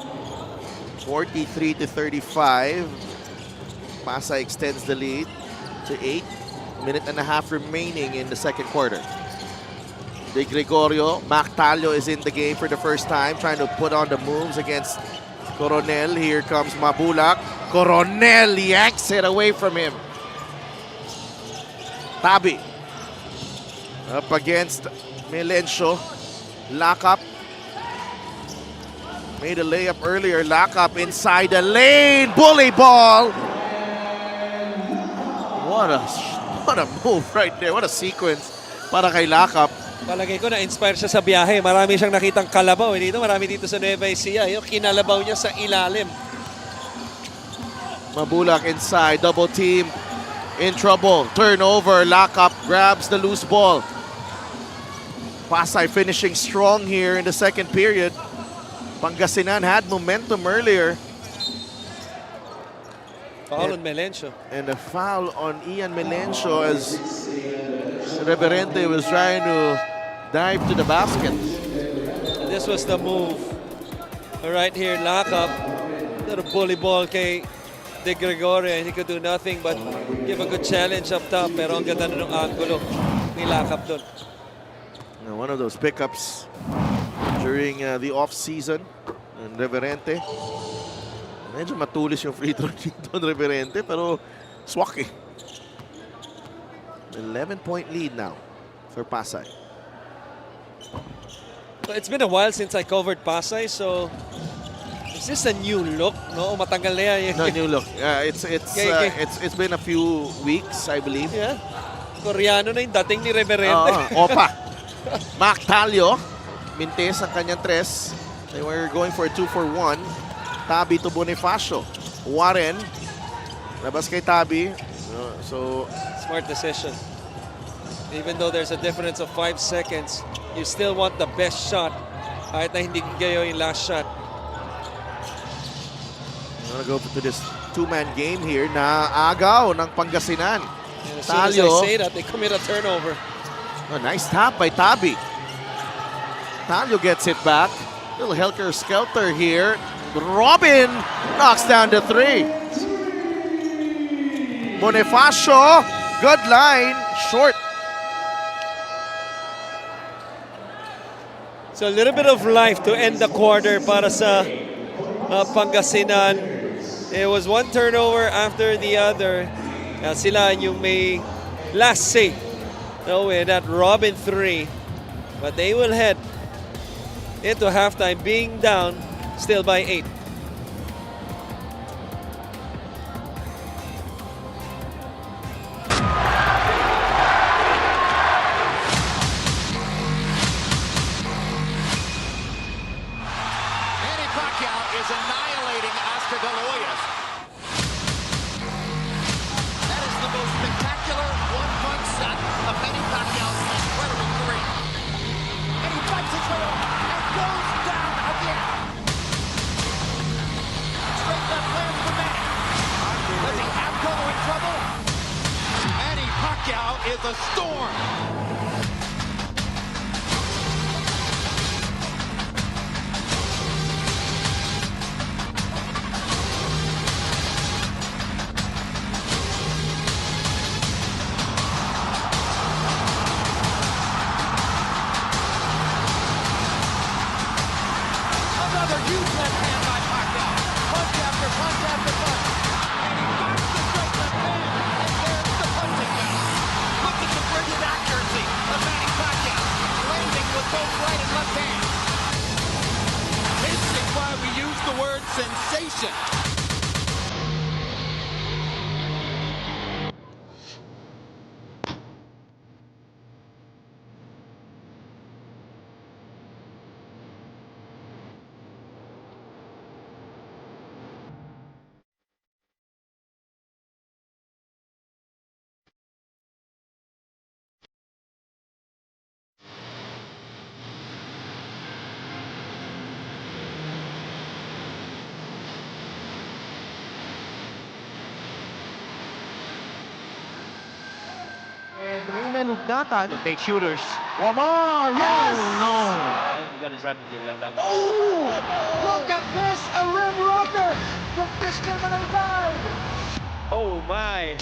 43-35. Pasay extends the lead to 8. Minute and a half remaining in the second quarter. De Gregorio, Mac Talio is in the game for the first time, trying to put on the moves against Coronel. Here comes Mabulak. Coronel yanks it away from him. Tabi up against Melencio. Lock up. Made a layup earlier. Lock up inside the lane. Bully ball. What a move right there. What a sequence para kay Lock up. Palagay ko na-inspire siya sa biyahe. Marami siyang nakitang kalabaw. Dito, marami dito sa Nueva Ecija. Yung kinalabaw niya sa ilalim. Mabulak inside. Double team. In trouble. Turnover. Lock up. Grabs the loose ball. Pasay finishing strong here in the second period. Pangasinan had momentum earlier. Foul on Melencio. And a foul on Ian Melencio as Reverente was trying to dive to the basket. And this was the move. Right here, lock up. Little bully ball kay De Gregorio, and he could do nothing but give a good challenge up top. Pero ang ganda na ng angulo ni lock up doon. One of those pickups during the off-season. And Reverente. Medyo matulis yung free throw dito ng Reverente, pero swak eh. 11-point lead now for Pasay. So it's been a while since I covered Pasay, so is this a new look? No, matagal na yan. No new look. It's been a few weeks, I believe. Yeah. Koreano na yung dating ni Reverente. Opa. Mac Talio. Mintes ang kanyang tres. They were going for a 2-for-1. Tabi to Bonifacio. Warren. Labas kay Tabi. So Smart decision. Even though there's a difference of 5 seconds, you still want the best shot. Kahit na hindi kayo yung last shot. I'm gonna go to this two-man game here na agaw ng Pangasinan. And as soon as I say that, they commit a turnover. A nice tap by Tabi. Talio gets it back. Little helter-skelter here. Robin knocks down the 3. Bonifacio, good line, short. So a little bit of life to end the quarter para sa Pangasinan. It was one turnover after the other. Sila yung may last say. No, with that Robin 3. But they will head into halftime being down still by 8. Manny Pacquiao is annihilating Oscar De La Hoya. That is the most spectacular one-punch shot of Manny Pacquiao's incredible career. And he fights his way up and goes down again. Straight left hand for Manny. Does he have Cotto in trouble? Manny Pacquiao is a storm. Another huge left hand by Pacquiao. Punch after punch after punch. And he backs the straight left hand. And there's the punching down. Look at the brilliant accuracy of Manny Pacquiao. Landing with both right and left hands. This is why we use the word sensation. Take shooters. Lamar, yes! Oh, look at this! A rim rocker from this criminal guy. Oh my!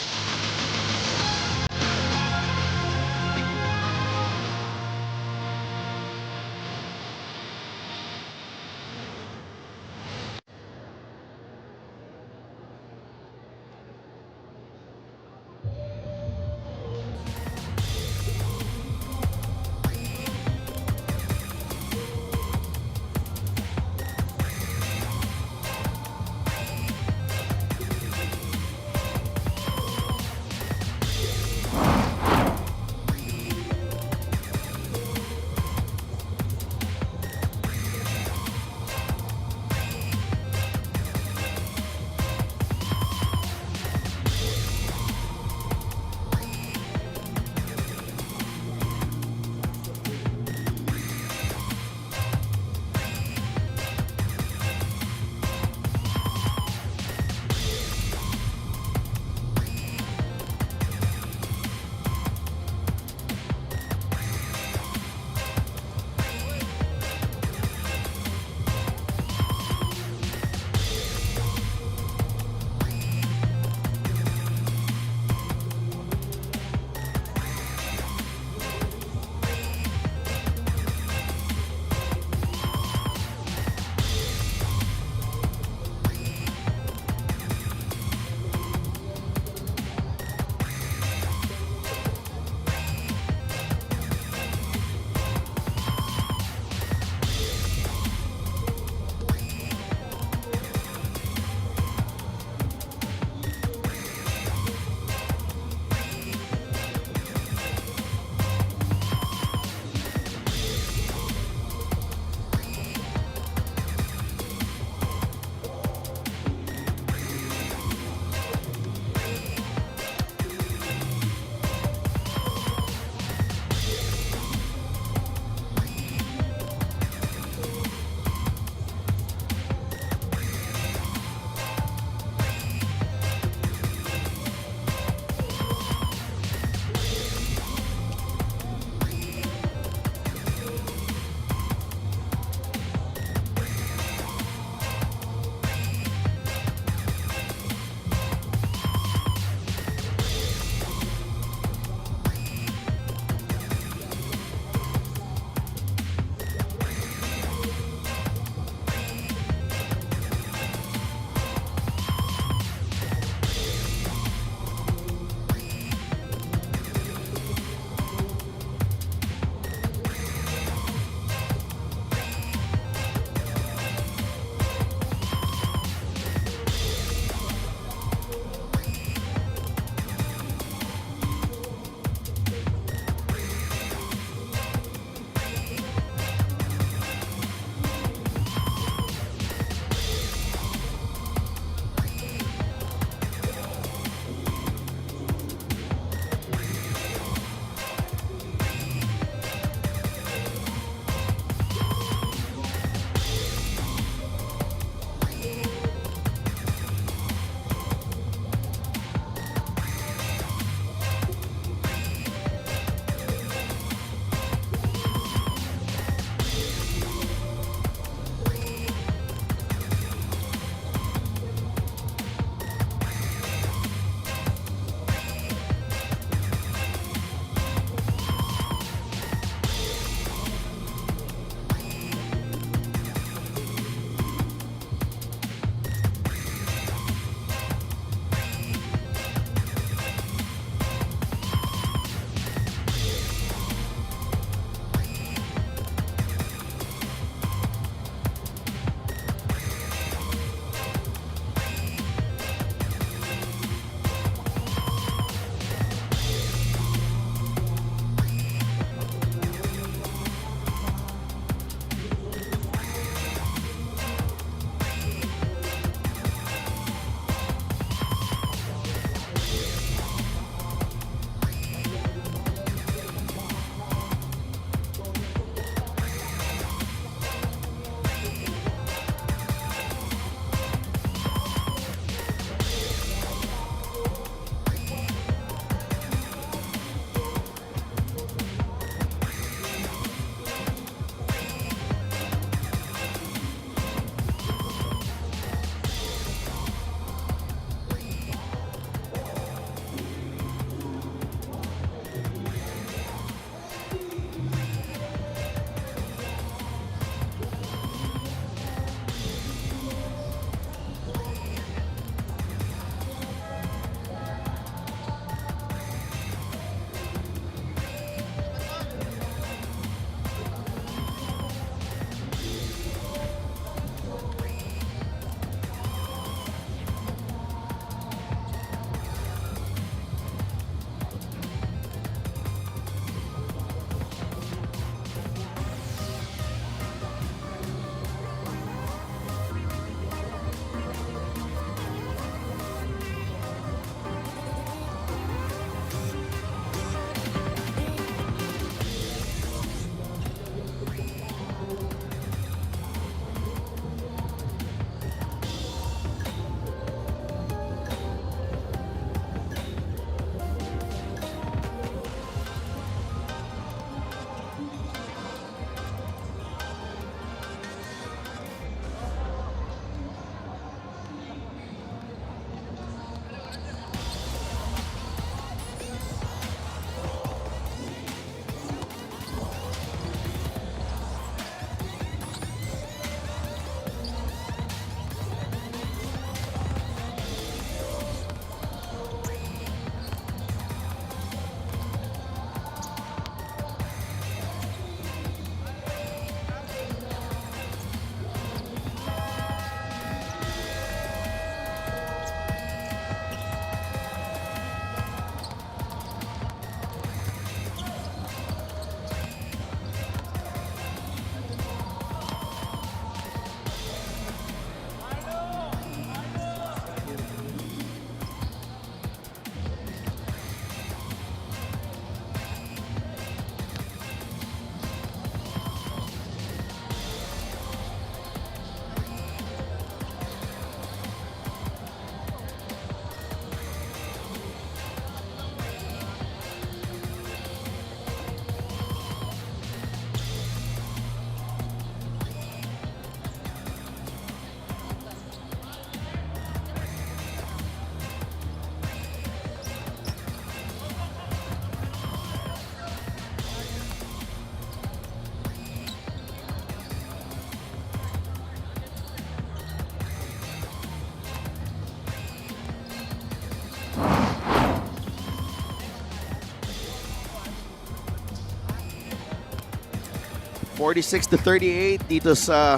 46-38 dito sa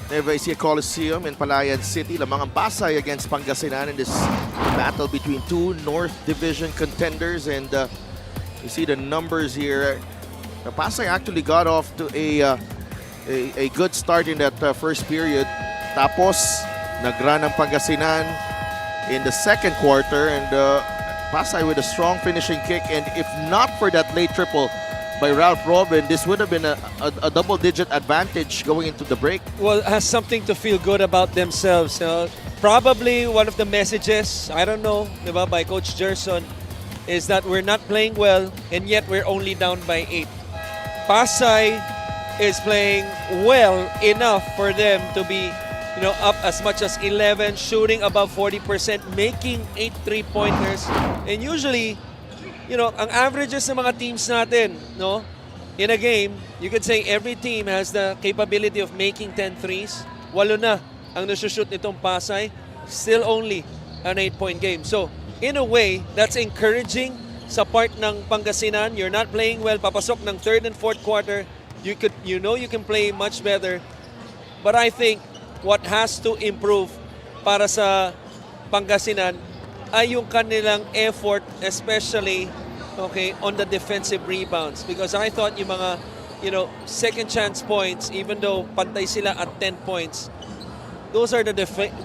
Nueva Ecija Coliseum in Palayan City. Lamang ang Pasay against Pangasinan in this battle between two North Division contenders. And you see the numbers here. The Pasay actually got off to a good start in that first period. Tapos, nag-run ang Pangasinan in the second quarter. And Pasay with a strong finishing kick. And if not for that late triple by Ralph Robin, this would have been a double-digit advantage going into the break. Well, has something to feel good about themselves. Probably one of the messages, I don't know, diba, by Coach Gerson, is that we're not playing well and yet we're only down by 8. Pasay is playing well enough for them to be up as much as 11, shooting above 40%, making 8 3-pointers. And usually, ang averages ng mga teams natin, no? In a game, you could say every team has the capability of making 10 threes. 8 na ang nasushoot nitong Pasay. Still only an 8-point game. So, in a way, that's encouraging sa part ng Pangasinan. You're not playing well. Papasok ng third and fourth quarter. You can play much better. But I think what has to improve para sa Pangasinan ay yung kanilang effort, especially on the defensive rebounds. Because I thought yung mga second chance points, even though pantay sila at 10 points, those are the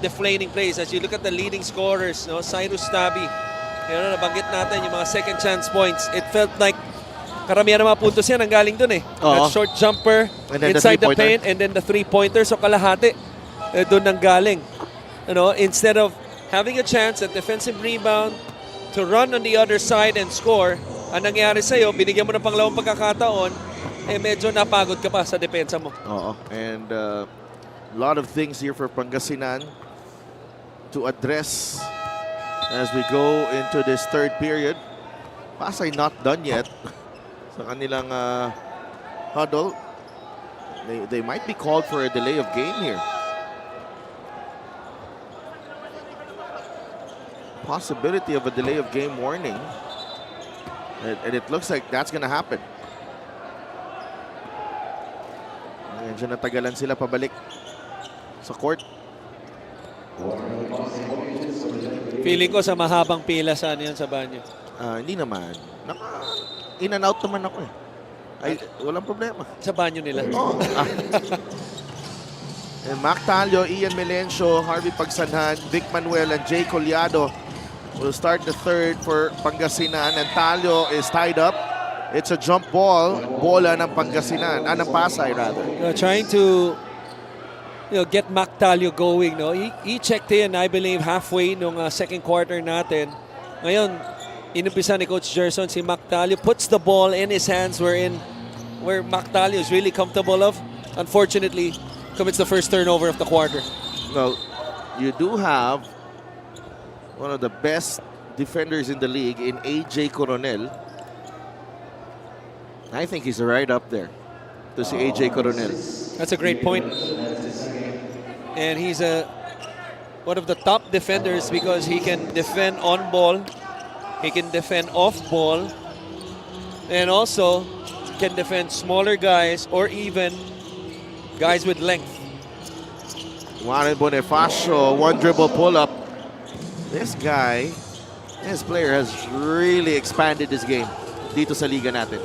deflating plays. As you look at the leading scorers, Cyrus Tabi, nabanggit natin yung mga second chance points. It felt like karamihan ng mga puntos yan ang galing dun eh. That short jumper inside the paint and then the three-pointer. So kalahati dun ang galing. Instead of having a chance at defensive rebound to run on the other side and score, ang nangyari sa'yo, binigyan mo ng pangalawang pagkakataon, medyo napagod ka pa sa depensa mo. And a lot of things here for Pangasinan to address as we go into this third period. Pasay not done yet sa kanilang huddle. They might be called for a delay of game here. Possibility of a delay of game warning. And it looks like that's gonna happen. Medyo natagalan sila pabalik sa court. Feeling ko sa mahabang pila sa sa banyo. Hindi naman. In and out naman ako eh. Ay, walang problema. Sa banyo nila. And Mac Talio, Ian Melencio, Harvey Pagsanhan, Vic Manuel, and Jay Collado will start the third for Pangasinan. And Talio is tied up. It's a jump ball. Bola ng Pangasinan. Ng Pasay, rather. Trying to get Mac Talio going. He checked in, I believe, halfway nung second quarter natin. Ngayon, inumpisa ni Coach Gerson, si Mac Talio puts the ball in his hands where Mac Talio is really comfortable of. Unfortunately, commits the first turnover of the quarter. Well, you do have one of the best defenders in the league in AJ Coronel. I think he's right up there to see AJ Coronel. That's a great point. And he's one of the top defenders because he can defend on ball, he can defend off ball, and also can defend smaller guys or even guys with length. Warren Bonifacio, one dribble pull-up. This player has really expanded his game dito sa liga natin.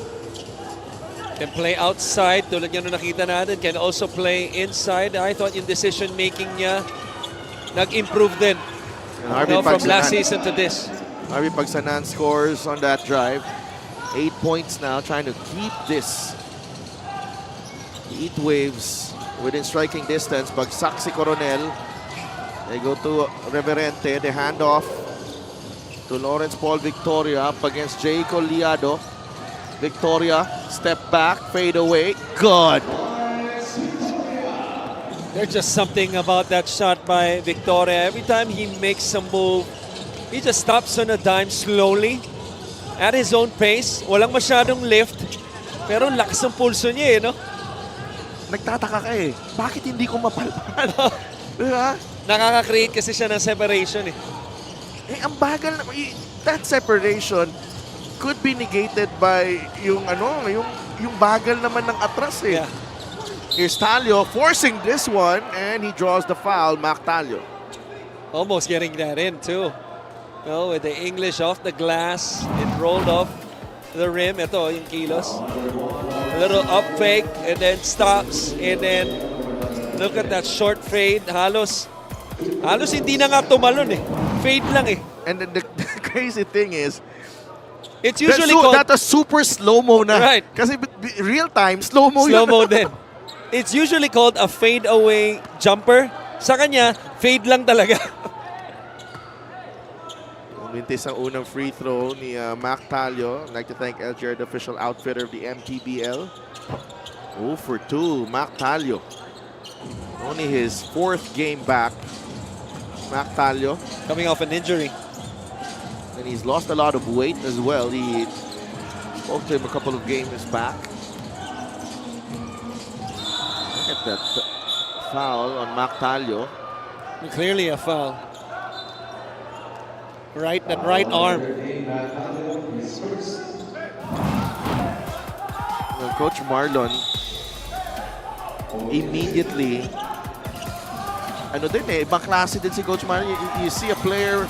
Can play outside, tulad yan na nakita natin. Can also play inside. I thought yung decision-making niya nag-improve din from last season to this. Harvey Pagsanan scores on that drive. 8 points now, trying to keep this. Heat Waves within striking distance. Bagsak si Coronel. They go to Reverente. They hand off to Lawrence Paul Victoria up against Jay Collado. Victoria, step back, fade away. Good. There's just something about that shot by Victoria. Every time he makes a move, he just stops on a dime slowly at his own pace. Walang masyadong lift. Pero lakas ng pulso niya no? Nagtataka ka eh. Bakit hindi ko mapalpan? Diba? Nakaka-create kasi siya ng separation eh. Ang bagal na, that separation could be negated by yung yung bagal naman ng atras eh. Yeah. Here's Talio forcing this one and he draws the foul, Mac Talio. Almost getting that in too. No, with the English off the glass, it rolled off the rim. Ito yung kilos. A little up fake and then stops and then look at that short fade. Halos hindi na nga tumalon eh. Fade lang eh. And then the crazy thing is, It's usually called that's a super slow-mo na. Right. Kasi real time, slow-mo yun. slow-mo din. It's usually called a fade away jumper. Sa kanya, fade lang talaga. Mintis ang unang free throw ni Mac Talio. I'd like to thank LGR, the official outfitter of the MPBL. 0 for 2, Mac Talio. Only his 4th game back. Mac Talio. Coming off an injury. And he's lost a lot of weight as well. He spoke to him a couple of games back. Look at that foul on Mac Talio. Clearly a foul. That right arm. Well, Coach Marlon immediately ibang klase din si Coach Marlon. You see a player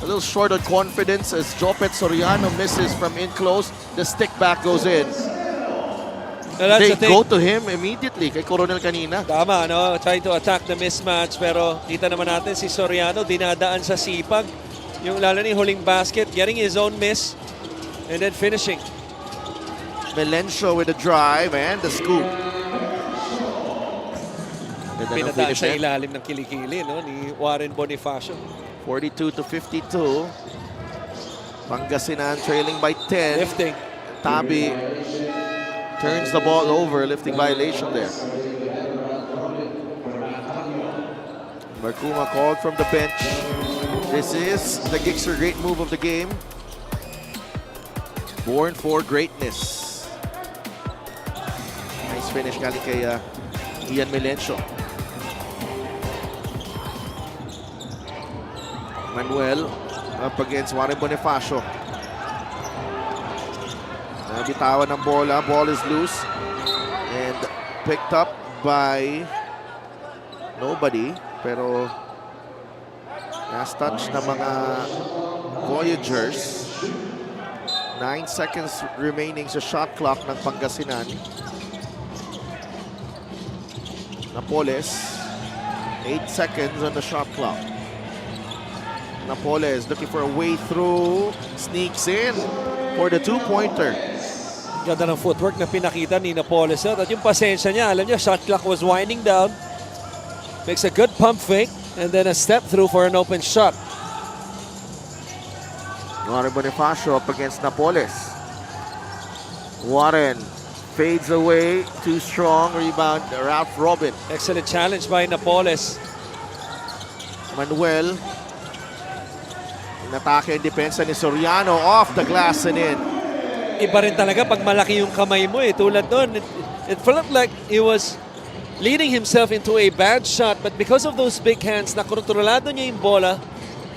a little short on confidence as Jopet Soriano misses from in close. The stick back goes in. That's They the thing. go to him immediately kay Coronel kanina. Tama, no? Trying to attack the mismatch. Pero kita naman natin si Soriano dinadaan sa sipag. Yung lalo ni huling basket, getting his own miss and then finishing. Melencio with the drive and the scoop. Ganda ng Pinataan finish sa eh. ilalim ng kilikili, no? Ni Warren Bonifacio. 42-52. Pangasinan trailing by 10. Lifting. Tabi turns the ball over, lifting violation there. Marcuma called from the bench. This is the Gixxer great move of the game. Born for greatness. Nice finish galing kay Ian Melencio. Manuel up against Warren Bonifacio. Nabitawan ng bola. Ball is loose. And picked up by nobody. Pero last touch ng mga Voyagers. 9 seconds remaining sa shot clock ng Pangasinan. Napoles. 8 seconds on the shot clock. Napoles looking for a way through. Sneaks in for the two-pointer. Ganda ng footwork na pinakita ni Napoles. At yung pasensya niya, alam niya, shot clock was winding down. Makes a good pump fake and then a step through for an open shot. Warren Bonifacio up against Napoles. Warren fades away. Too strong. Rebound, Ralph Robin. Excellent challenge by Napoles. Manuel. Inatake ang depensa ni Soriano. Off the glass and in. Iba rin talaga pag malaki yung kamay mo eh. Tulad doon, it felt like he was leading himself into a bad shot, but because of those big hands, nakontrolado niya yung bola,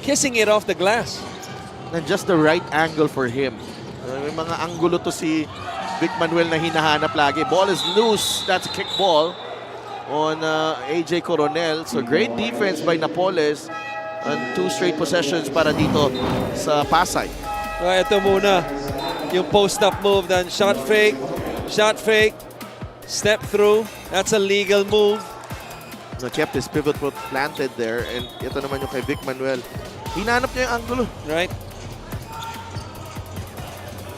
kissing it off the glass. And just the right angle for him. May mga anggulo to si Vic Manuel na hinahanap lagi. Ball is loose. That's a kick ball on AJ Coronel. So great defense by Napoles. And 2 straight possessions para dito sa Pasay. Ito muna, yung post-up move, then shot fake, step through. That's a legal move. So kept his pivot foot planted there. And ito naman yung kay Vic Manuel. Hinanap niya yung angulo. Right?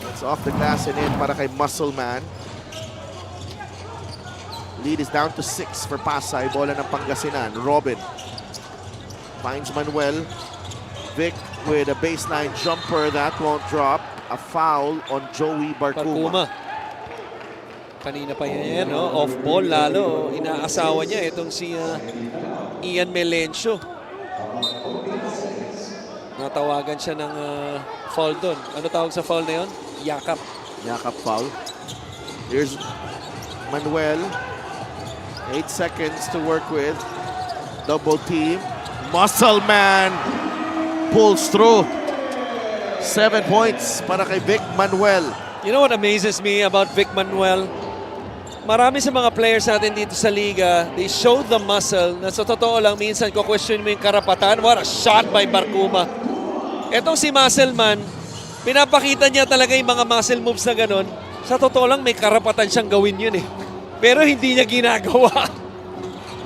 It's off the glass and in para kay Muscle Man. Lead is down to 6 for Pasay. Bola ng Pangasinan. Robin finds Manuel. Vic with a baseline jumper that won't drop. A foul on Joey Barcuma. Kanina pa yan, no? Off ball lalo. Inaasawa niya itong si Ian Melencio. Natawagan siya ng foul doon. Ano tawag sa foul na yun? Yakap. Yakap foul. Here's Manuel. 8 seconds to work with. Double team. Muscle Man pulls through. 7 points para kay Vic Manuel. You know what amazes me about Vic Manuel? Marami sa mga players natin dito sa liga, they show the muscle na sa totoo lang, minsan ko question mo yung karapatan. What a shot by Barcuma. Etong si Muscleman, pinapakita niya talaga yung mga muscle moves na ganun. Sa totoo lang, may karapatan siyang gawin yun eh. Pero hindi niya ginagawa.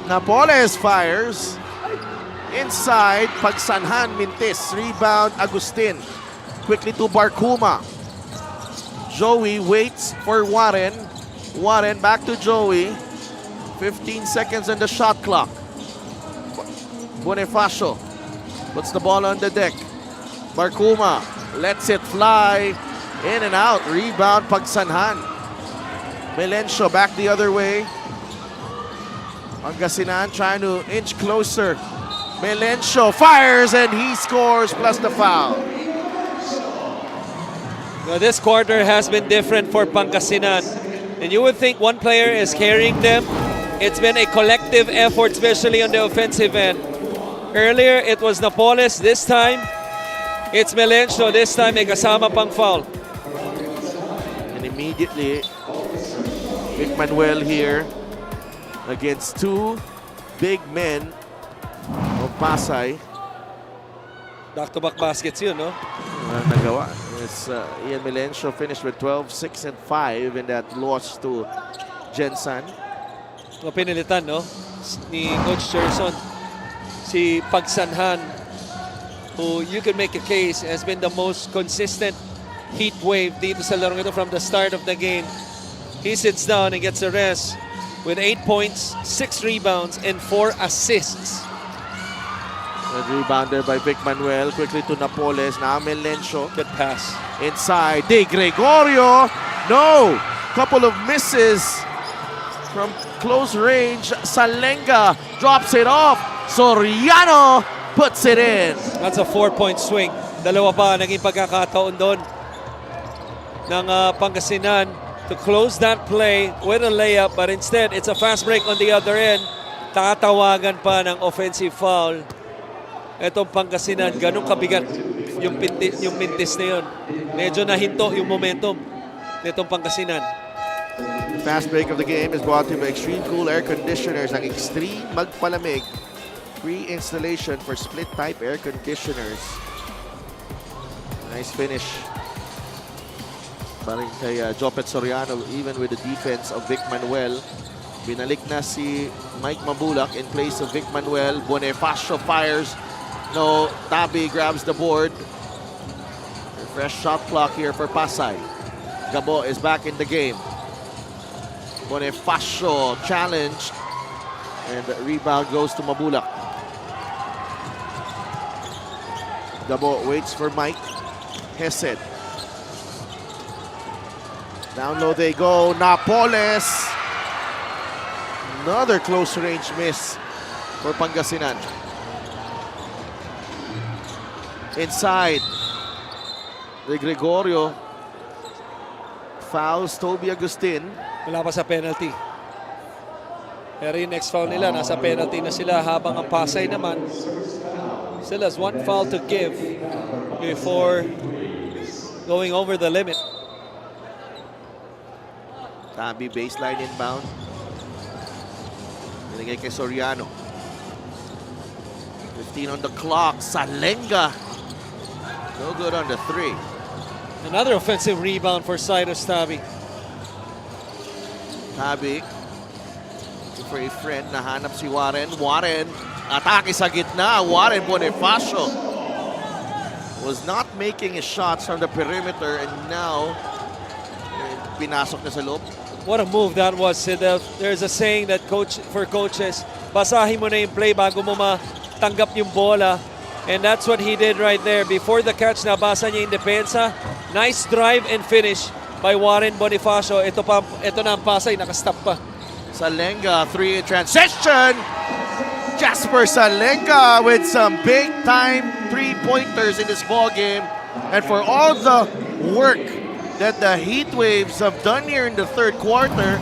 Napoles fires. Inside, Pagsanhan, Mintis. Rebound, Agustin. Quickly to Barcuma. Joey waits for Warren. Warren back to Joey. 15 seconds on the shot clock. Bonifacio puts the ball on the deck. Barcuma lets it fly. In and out. Rebound, Pagsanhan. Melencio back the other way. Pangasinan trying to inch closer. Melencio fires and he scores plus the foul. Now, this quarter has been different for Pangasinan. And you would think one player is carrying them. It's been a collective effort, especially on the offensive end. Earlier, it was Napoles. This time, it's Melencio. This time, may kasama pang foul. And immediately, Vic Manuel here against two big men of Pasay. Back-to-back baskets yun, no? Nagawa. It's, Ian Melencio finished with 12, 6, and 5 in that loss to Jensen. Pinilitan, no? Ni Coach Cherson. Si Pagsanhan, who you can make a case has been the most consistent heat wave dito sa larong ito from the start of the game. He sits down and gets a rest with 8 points, 6 rebounds, and 4 assists. Good rebounder by Vic Manuel. Quickly to Napoles. Now Melencio. Good pass. Inside. De Gregorio. No. Couple of misses from close range. Salenga drops it off. Soriano puts it in. That's a 4-point swing. Dalawa pa naging pagkakataon doon ng Pangasinan to close that play with a layup, but instead it's a fast break on the other end. Tatawagan pa ng offensive foul. Etong Pangasinan, ganun kabigat yung mintis na yun. Medyo nahinto yung momentum nitong Pangasinan. Fast break of the game is brought to you by Extreme Cool Air Conditioners. Ang Extreme Magpalamig. Free installation for split type air conditioners. Nice finish. Parang kay Jopet Soriano, even with the defense of Vic Manuel. Binalik na si Mike Mabulak in place of Vic Manuel. Bonifacio fires. No, Tabi grabs the board. Fresh shot clock here for Pasay. Gabo is back in the game. Bonifacio challenged. And the rebound goes to Mabulak. Gabo waits for Mike. Hesed. Down low they go. Napoles. Another close range miss for Pangasinan. Inside. De Gregorio fouls Toby Agustin. Wala pa sa penalty. Pero yung next foul nila, nasa penalty na sila, habang ang Pasay naman still has 1 foul to give before going over the limit. Tabi baseline inbound. Binigay kay Soriano. 15 on the clock. Salenga. No good on the 3. Another offensive rebound for Cyrus Tabi. Tabi. For a friend, nahanap si Warren. Warren, atake sa gitna. Warren Bonifacio was not making his shots from the perimeter, and now pinasok na sa loob. What a move that was, Sidel. There's a saying that for coaches, basahin mo na yung play bago mo matanggap yung bola. And that's what he did right there. Before the catch, nabasa niya yung depensa. Nice drive and finish by Warren Bonifacio. Ito na ang Pasay, nakastop pa. Salenga, 3 in transition. Jasper Salenga with some big-time 3-pointers in this ball game. And for all the work that the Heat Waves have done here in the third quarter,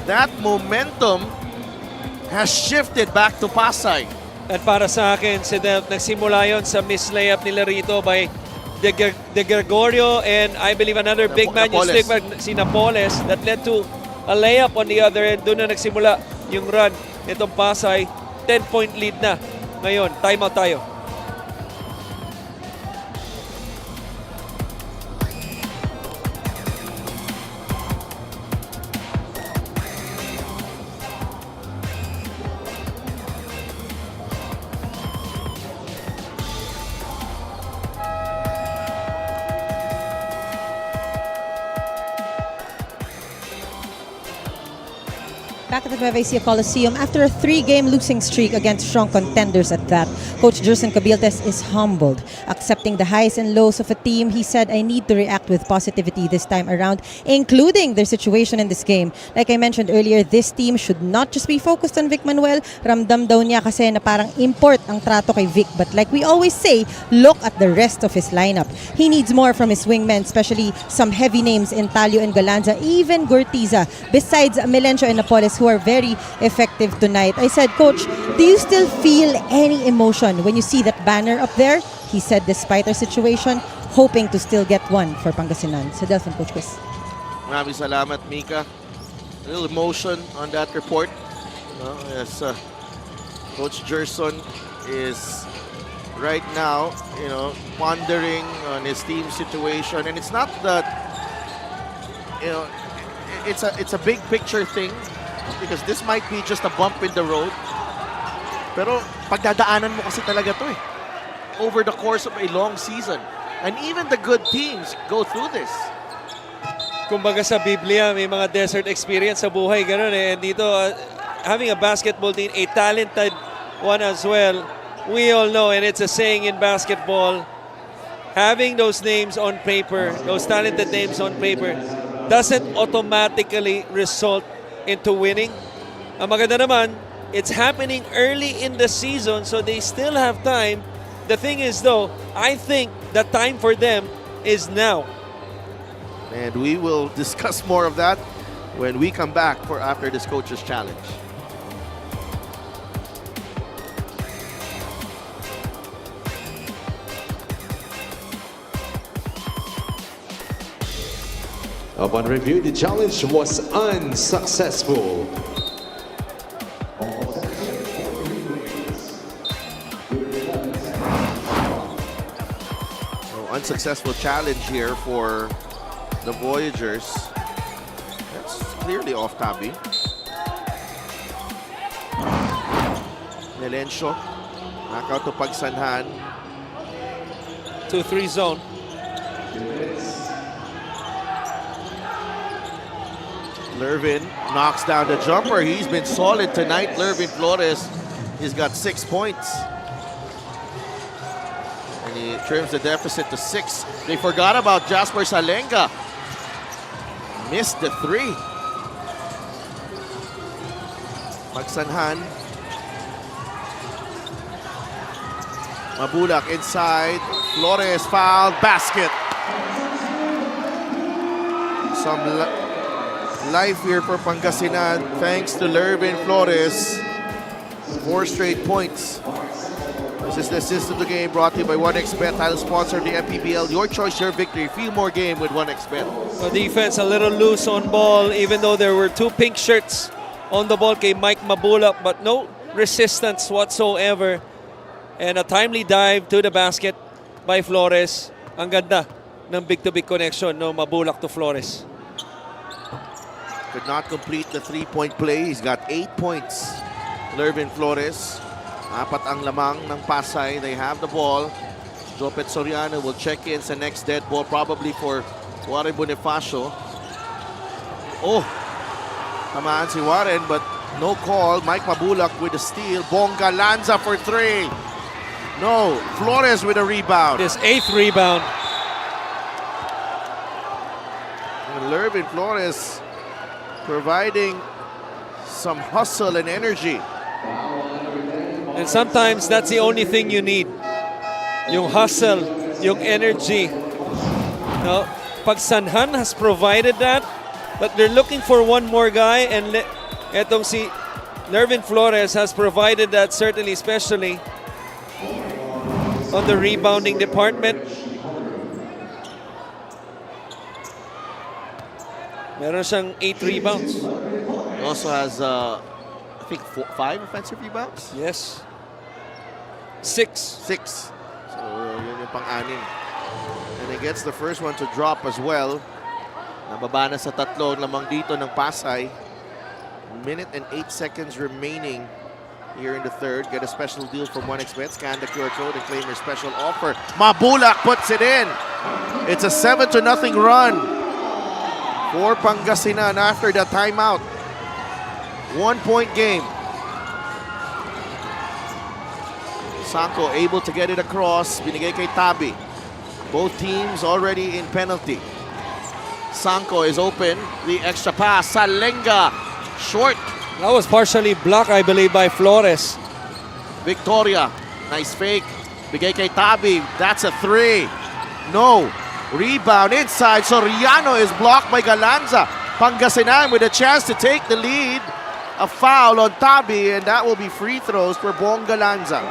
that momentum has shifted back to Pasay. At para sa akin, Sidel, nagsimula yon sa miss layup nila rito by De Gregorio, and I believe another big man yung Napoles. stick back, si Napoles, that led to a layup on the other end. Doon na nagsimula yung run nitong Pasay. 10-point lead na. Ngayon, timeout tayo. Back at the Nueva Ecija Coliseum, after a 3-game losing streak against strong contenders at that, Coach Jerson Cabiltes is humbled. Accepting the highs and lows of a team, he said, I need to react with positivity this time around, including their situation in this game. Like I mentioned earlier, this team should not just be focused on Vic Manuel. Ramdam daw niya kasi na parang import ang trato kay Vic. But like we always say, look at the rest of his lineup. He needs more from his wingmen, especially some heavy names in Talio and Galanza, even Gortiza, besides Melencio and Napoles, who are very effective tonight. I said, Coach, do you still feel any emotion when you see that banner up there? He said, despite our situation, hoping to still get one for Pangasinan. Sa Delphine, Coach Chris. Maraming salamat, Mika. A little emotion on that report. As Coach Gerson is right now, pondering on his team situation, and it's not that, it's a big picture thing because this might be just a bump in the road. Pero pagdadaanan mo kasi talaga to over the course of a long season, and even the good teams go through this. Kumbaga sa Biblia, may mga desert experience sa buhay, ganun eh. And dito, having a basketball team, a talented one as well, we all know, and it's a saying in basketball, having those names on paper, those talented names on paper, doesn't automatically result into winning. Ang maganda naman, it's happening early in the season, so they still have time. The thing is though, I think the time for them is now. And we will discuss more of that when we come back for after this coach's challenge. Upon review, the challenge was unsuccessful. Unsuccessful challenge here for the Voyagers. That's clearly off Tabi. Melencio, knockout to Pagsanhan. 2-3 zone. Lervin knocks down the jumper. He's been solid tonight. Lervin Flores, he's got 6 points. And he trims the deficit to 6. They forgot about Jasper Salenga. Missed the 3. Pagsanhan. Mabulak inside. Flores fouled. Basket. Some life here for Pangasinan thanks to Lervin Flores. 4 straight points. This is the assist of the game brought to you by 1xBet, title sponsor of the MPBL. Your choice, your victory. Feel more game with 1xBet. The defense a little loose on ball, even though there were 2 pink shirts on the ball kay Mike Mabulak, but no resistance whatsoever. And a timely dive to the basket by Flores. Ang ganda ng big-to-big connection, no, Mabulak to Flores. Could not complete the 3-point play. He's got 8 points. Lervin Flores. 4 ang lamang ng Pasay. They have the ball. Jopet Soriano will check in sa next dead ball, probably for Warren Bonifacio. Oh, tamaan si Warren, but no call. Mike Mabulak with a steal. Bonga Lanza for 3. No, Flores with a rebound. This 8th rebound. And Lervin Flores providing some hustle and energy. And sometimes that's the only thing you need. Yung hustle, yung energy. Now, Pagsanhan has provided that, but they're looking for one more guy, and etong si Lervin Flores has provided that, certainly, especially on the rebounding department. Meron siyang 8 rebounds. He also has, I think, 5 offensive rebounds? Yes. 6. 6. So, yun yung pang-anim. And he gets the first one to drop as well. Nababa na sa 3 lamang dito ng Pasay. Minute and 8 seconds remaining here in the third. Get a special deal from 1xBet. Scan the QR code and claim your special offer. Mabulak puts it in. It's a 7-0 run for Pangasinan after the timeout. 1-point game. Sanko able to get it across. Binigay kay Tabi. Both teams already in penalty. Sanko is open. The extra pass. Salenga. Short. That was partially blocked, I believe, by Flores. Victoria. Nice fake. Bigay kay Tabi. That's a 3. No. Rebound inside. Soriano is blocked by Galanza. Pangasinan with a chance to take the lead. A foul on Tabi, and that will be free throws for Bong Galanza.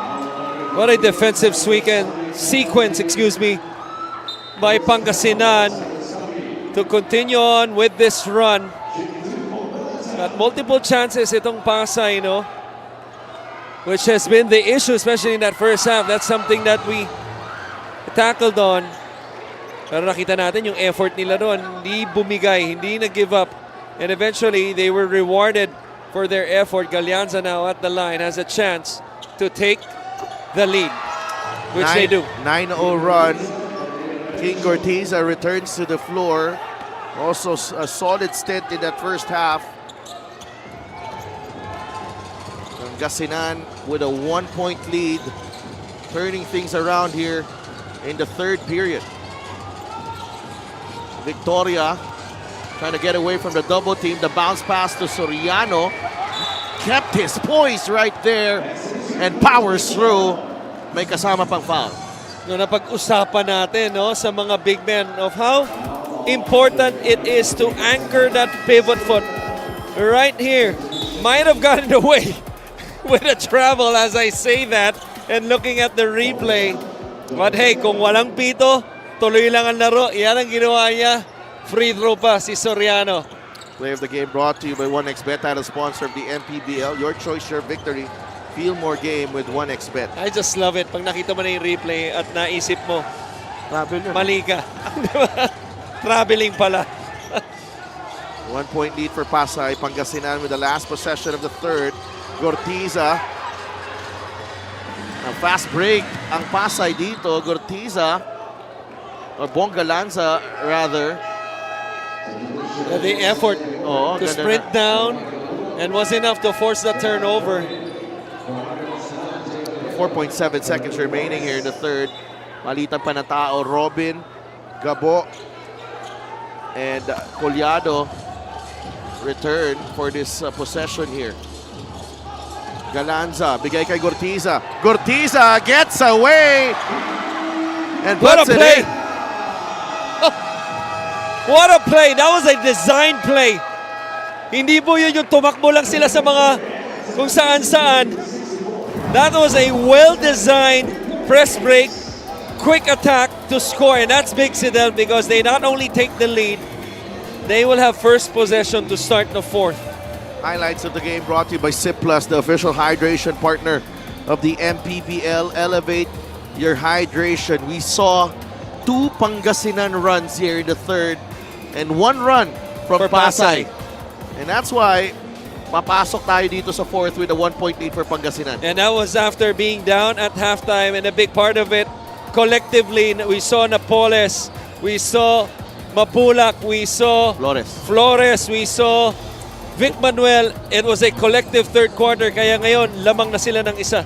What a defensive sequence, by Pangasinan to continue on with this run. Got multiple chances itong Pasay, which has been the issue, especially in that first half. That's something that we tackled on. Pero nakita natin yung effort nila doon. Hindi bumigay, hindi nag-give up. And eventually, they were rewarded for their effort. Galianza now at the line has a chance to take the lead, which they do. 9-0 run. King Gortiza returns to the floor. Also a solid stint in that first half. Pangasinan with a 1-point lead, turning things around here in the third period. Victoria trying to get away from the double team. The bounce pass to Soriano. Kept his poise right there and powers through. May kasama pang foul. Napag-usapan natin sa mga big men of how important it is to anchor that pivot foot right here. Might have gotten away with a travel as I say that and looking at the replay. But hey, kung walang pito, tuloy lang ang laro. Yan ang ginawa niya. Free throw pa si Soriano. Play of the game brought to you by 1xBet, title sponsor of the MPBL. Your choice, your victory. Feel more game with 1xBet. I just love it. Pag nakita mo na yung replay at naisip mo, mali ka. Traveling pala. 1-point lead for Pasay. Pangasinan with the last possession of the third. Gortiza. A fast break ang Pasay dito. Gortiza, or Bong Galanza rather. The effort to sprint down and was enough to force the turnover. 4.7 seconds remaining here in the third. Malitan pa na tao. Robin, Gabo, and Collado return for this possession here. Galanza, bigay kay Gortiza. Gortiza gets away and What a puts it play! in. What a play! That was a design play. Hindi po yun yung tumakbo lang sila sa mga kung saan-saan. That was a well-designed press break, quick attack to score. And that's big, Sidel, because they not only take the lead, they will have first possession to start the fourth. Highlights of the game brought to you by Sip Plus, the official hydration partner of the MPBL. Elevate your hydration. We saw 2 Pangasinan runs here in the third and 1 run from Pasay. And that's why papasok tayo dito sa fourth with a 1-point lead for Pangasinan. And that was after being down at halftime, and a big part of it, collectively, we saw Napoles, we saw Mapulak, we saw Flores, we saw Vic Manuel. It was a collective third quarter, kaya ngayon, lamang na sila ng isa.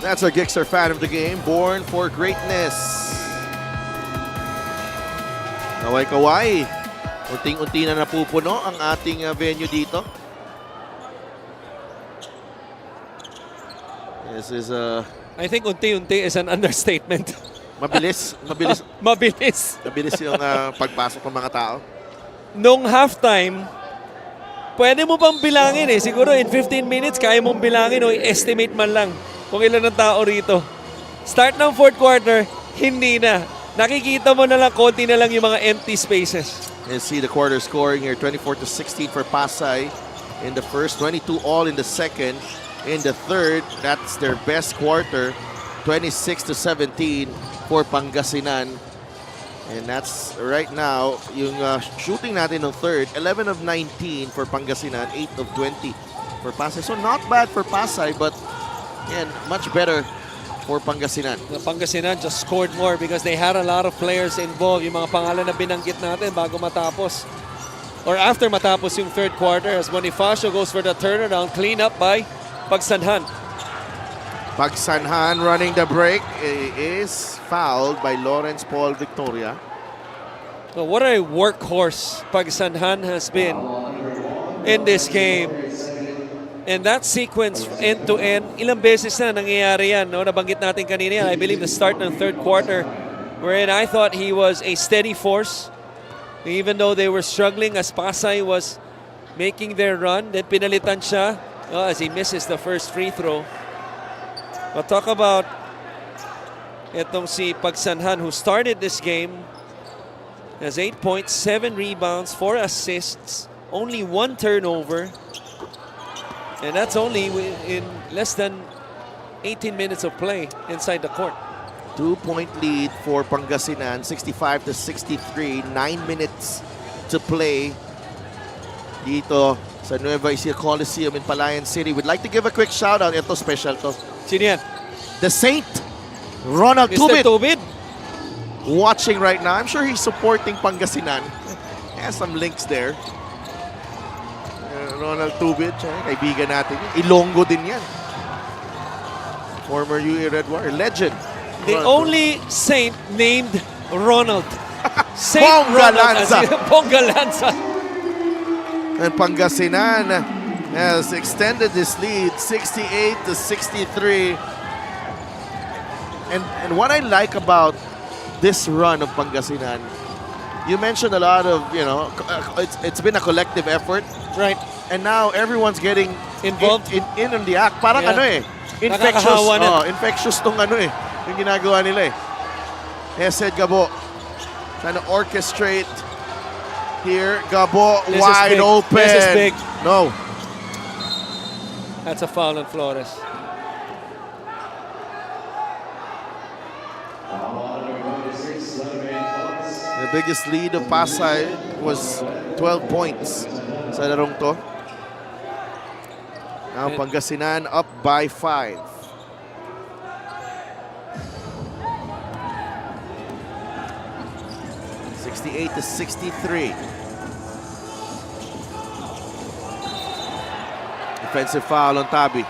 That's our Gixxer fan of the game, born for greatness. Kaway-kaway. Unting-unti na napupuno ang ating venue dito. This is I think unti-unti is an understatement. Mabilis, mabilis, Mabilis. mabilis yung pagpasok ng mga tao. Nung halftime, pwede mo pang bilangin eh. Siguro in 15 minutes, kaya mong bilangin o i-estimate man lang kung ilan ang tao rito. Start ng fourth quarter, hindi na. Nakikita mo na lang, konti na lang yung mga empty spaces. You see the quarter scoring here, 24-16 for Pasay in the first, 22 all in the second. In the third, that's their best quarter, 26-17 for Pangasinan. And that's right now, yung shooting natin ng third, 11 of 19 for Pangasinan, 8 of 20 for Pasay. So not bad for Pasay, but again, much better for Pangasinan. The Pangasinan just scored more because they had a lot of players involved. Yung mga pangalan na binanggit natin bago matapos. Or after matapos yung third quarter as Bonifacio goes for the turnaround, clean up by Pagsanhan. Pagsanhan running the break is fouled by Lawrence Paul Victoria. So what a workhorse Pagsanhan has been in this game. And that sequence end-to-end, ilang beses na nangyayari yan. No? Nabanggit natin kanina yan. I believe the start ng third quarter wherein I thought he was a steady force. Even though they were struggling as Pasay was making their run, then pinalitan siya as he misses the first free throw. But talk about itong si Pagsanhan who started this game has 8 points, 7 rebounds, 4 assists, only 1 turnover. And that's only in less than 18 minutes of play inside the court. 2-point lead for Pangasinan, 65-63, 9 minutes to play dito sa Nueva Ecija Coliseum in Palayan City. We'd like to give a quick shout out. Ito special to. Sino yan? The Saint, Ronald Mr. Tubit, Tubid? watching right now. I'm sure he's supporting Pangasinan. He has some links there. Ronald Tubit, kaibigan natin. Ilonggo din yan. Former UE Red Warrior, legend. The Ronald only Saint named Ronald. Saint Pongalanza. Ronald. Pongalanza. And Pangasinan has extended this lead 68-63. And what I like about this run of Pangasinan, you mentioned a lot of, it's been a collective effort. Right. And now everyone's getting Involved. in on the act. Parang Yeah. infectious. Nakakahawa na. Infectious tong yung ginagawa nila Hesed Gabo trying to orchestrate here. Gabo This is wide big. open. This is big. No. That's a foul on Flores. The biggest lead of Pasay was 12 points sa larong to. Now Pangasinan up by 5. (68-63). Defensive foul on Tabi.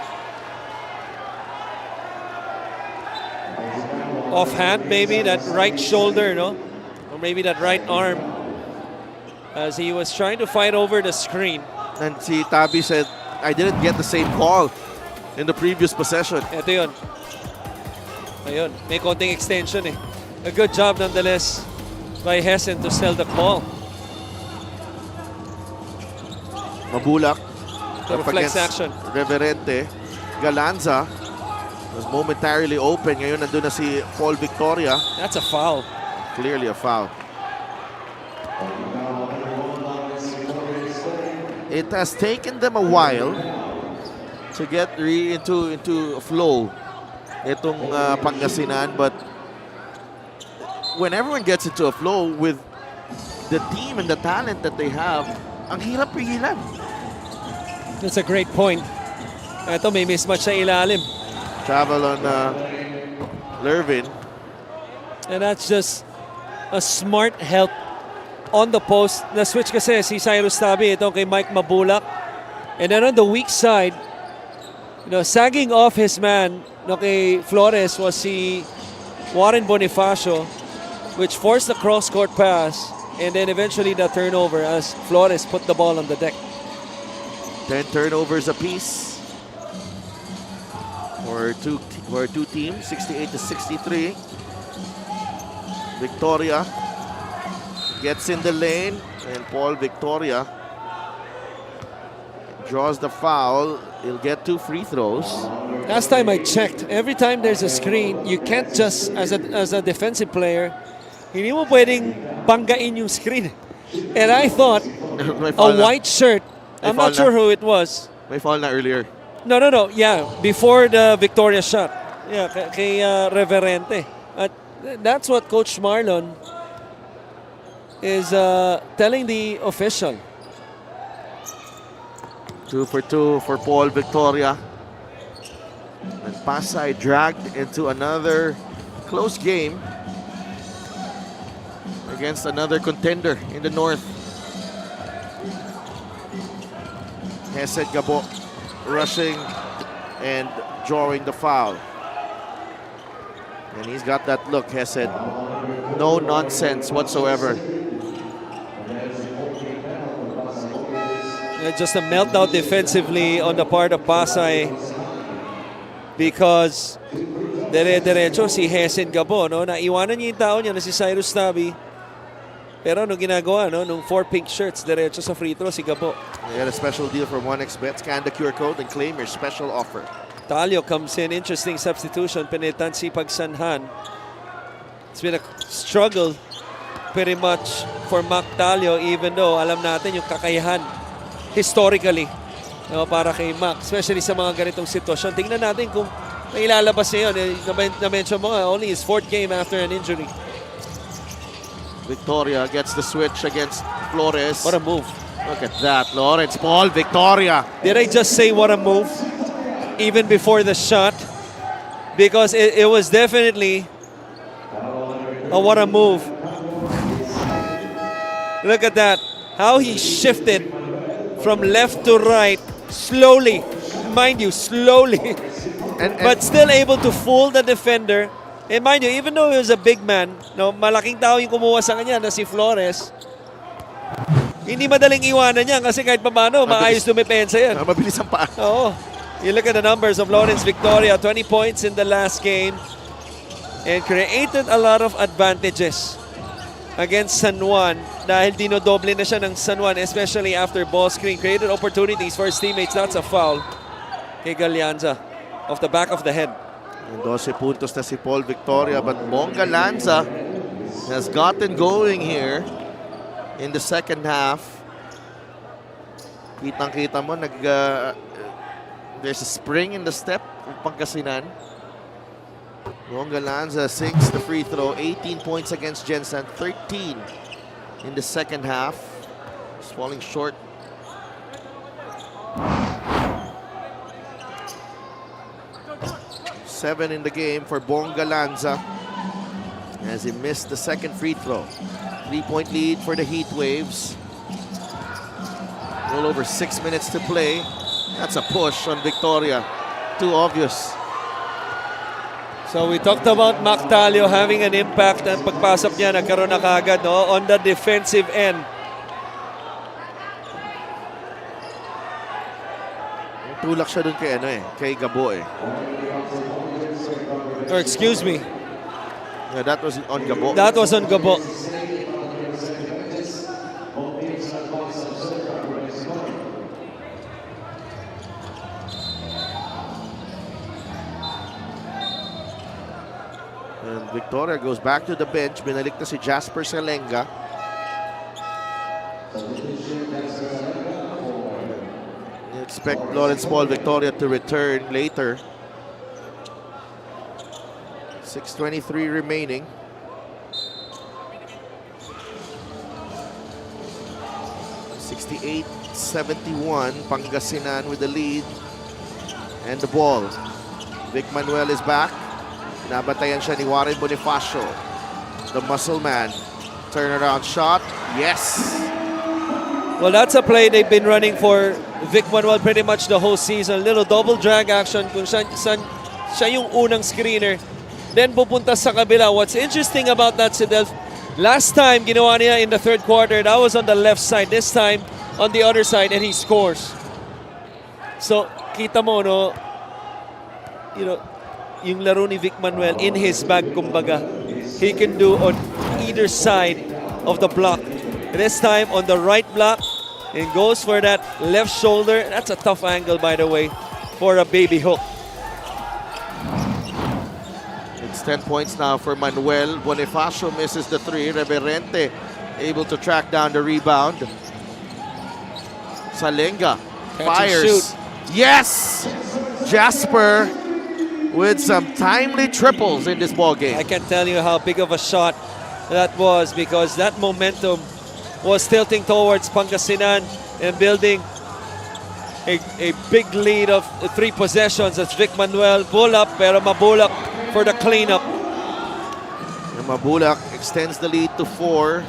Offhand, maybe that right shoulder, no? Or maybe that right arm as he was trying to fight over the screen. And si Tabi said, I didn't get the same call in the previous possession. Ito yun. Ayun, may konting extension eh. A good job nonetheless by Hessen to sell the call. Mabulak. The up reflex against action. Reverente. Galanza was momentarily open. Ngayon nandun na si Paul Victoria. That's a foul. Clearly a foul. It has taken them a while to get into a flow itong Pangasinan, but when everyone gets into a flow with the team and the talent that they have, ang hirap pigilan. That's a great point. Ito may mismatch sa ilalim. Travel on Lervin. And that's just a smart help on the post. Na-switch kasi si Cyrus Tabi ito kay Mike Mabulak. And then on the weak side, sagging off his man kay Flores was si Warren Bonifacio, which forced the cross-court pass and then eventually the turnover as Flores put the ball on the deck. 10 turnovers apiece for for two teams, 68-63. Victoria gets in the lane, and Paul Victoria draws the foul. He'll get 2 free throws. Last time I checked, every time there's a screen, you can't just, as a defensive player, hindi mo pwedeng banggain yung screen. And I thought, May a foul na. white shirt, I'm foul not sure na. who it was. May foul na earlier. No. Yeah, before the Victoria shot. Yeah, kay Reverente. At that's what Coach Marlon is telling the official. 2 for 2 for Paul Victoria. And Pasay dragged into another close game against another contender in the north. Hesed Gabo rushing and drawing the foul. And he's got that look, Hesed. No nonsense whatsoever. Just a meltdown defensively on the part of Pasay because dire-diretso si Hesen Gabo, no? Naiwanan niya yung tao niya na si Cyrus Tabi. Pero ano ginagawa, no? Nung 4 pink shirts, diretso sa free throw si Gabo. They had a special deal from 1xBet. Scan the QR code and claim your special offer. Talio comes in, interesting substitution, pinitan si Pagsanhan. It's been a struggle pretty much for Mac Talio, even though alam natin yung kakayahan historically, no, para kay Mac, especially sa mga ganitong sitwasyon. Tingnan natin kung may ilalabas niya yun. Na-mention mo nga, only his 4th game after an injury. Victoria gets the switch against Flores. What a move. Look at that, Lawrence Paul Victoria. Did I just say what a move? Even before the shot? Because it was definitely a what a move. Look at that. How he shifted from left to right slowly. Mind you, slowly. But still able to fool the defender. And mind you, even though he was a big man, no, malaking tao yung kumuha sa kanya na si Flores, hindi madaling iwanan niya kasi kahit paano, maayos dumepensa yan. Mabilis ang paa. Oh, you look at the numbers of Lawrence Victoria, 20 points in the last game and created a lot of advantages against San Juan dahil dinodoble na siya ng San Juan, especially after ball screen. Created opportunities for his teammates. That's a foul kay Galianza off the back of the head. And 12 puntos na si Paul Victoria, but Bonga Lanza has gotten going here in the second half. Kitang-kita mo, there's a spring in the step of Pangasinan. Bonga Lanza sinks the free throw, 18 points against Jensen, 13 in the second half. Just falling short. Seven in the game for Bonga Lanza as he missed the second free throw. 3-point lead for the Heat Waves. A little over 6 minutes to play. That's a push on Victoria. Too obvious. So we talked about Mac Talio having an impact and pagpasok niya nagkaroon na kaagad, no, on the defensive end. Tulak siya dun kay Gabo eh. Or excuse me, Yeah, that was on Gabo. that was on Gabo. And Victoria goes back to the bench. Binalik na si Jasper Salenga. You expect Lawrence Paul Victoria to return later. 6:23 remaining. (68-71) Pangasinan with the lead and the ball. Vic Manuel is back. Nabatayan siya ni Warren Bonifacio. The muscle man. Turnaround shot. Yes! Well, that's a play they've been running for Vic Manuel pretty much the whole season. Little double drag action kung siya yung unang screener. Then pupunta sa kabila. What's interesting about that, Sidel, last time ginawa niya in the third quarter, that was on the left side. This time on the other side and he scores. So, kita mo, no, you know, yung laro ni Vic Manuel in his bag, kumbaga. He can do on either side of the block. This time on the right block, and goes for that left shoulder. That's a tough angle, by the way, for a baby hook. It's 10 points now for Manuel. Bonifacio misses the 3. Reverente able to track down the rebound. Salenga Catch and fires. shoot. Yes! Jasper with some timely triples in this ball game. I can tell you how big of a shot that was, because that momentum was tilting towards Pangasinan and building a big lead of 3 possessions as Vic Manuel pull up, pero mabulak for the cleanup. And Mabulak extends the lead to 4.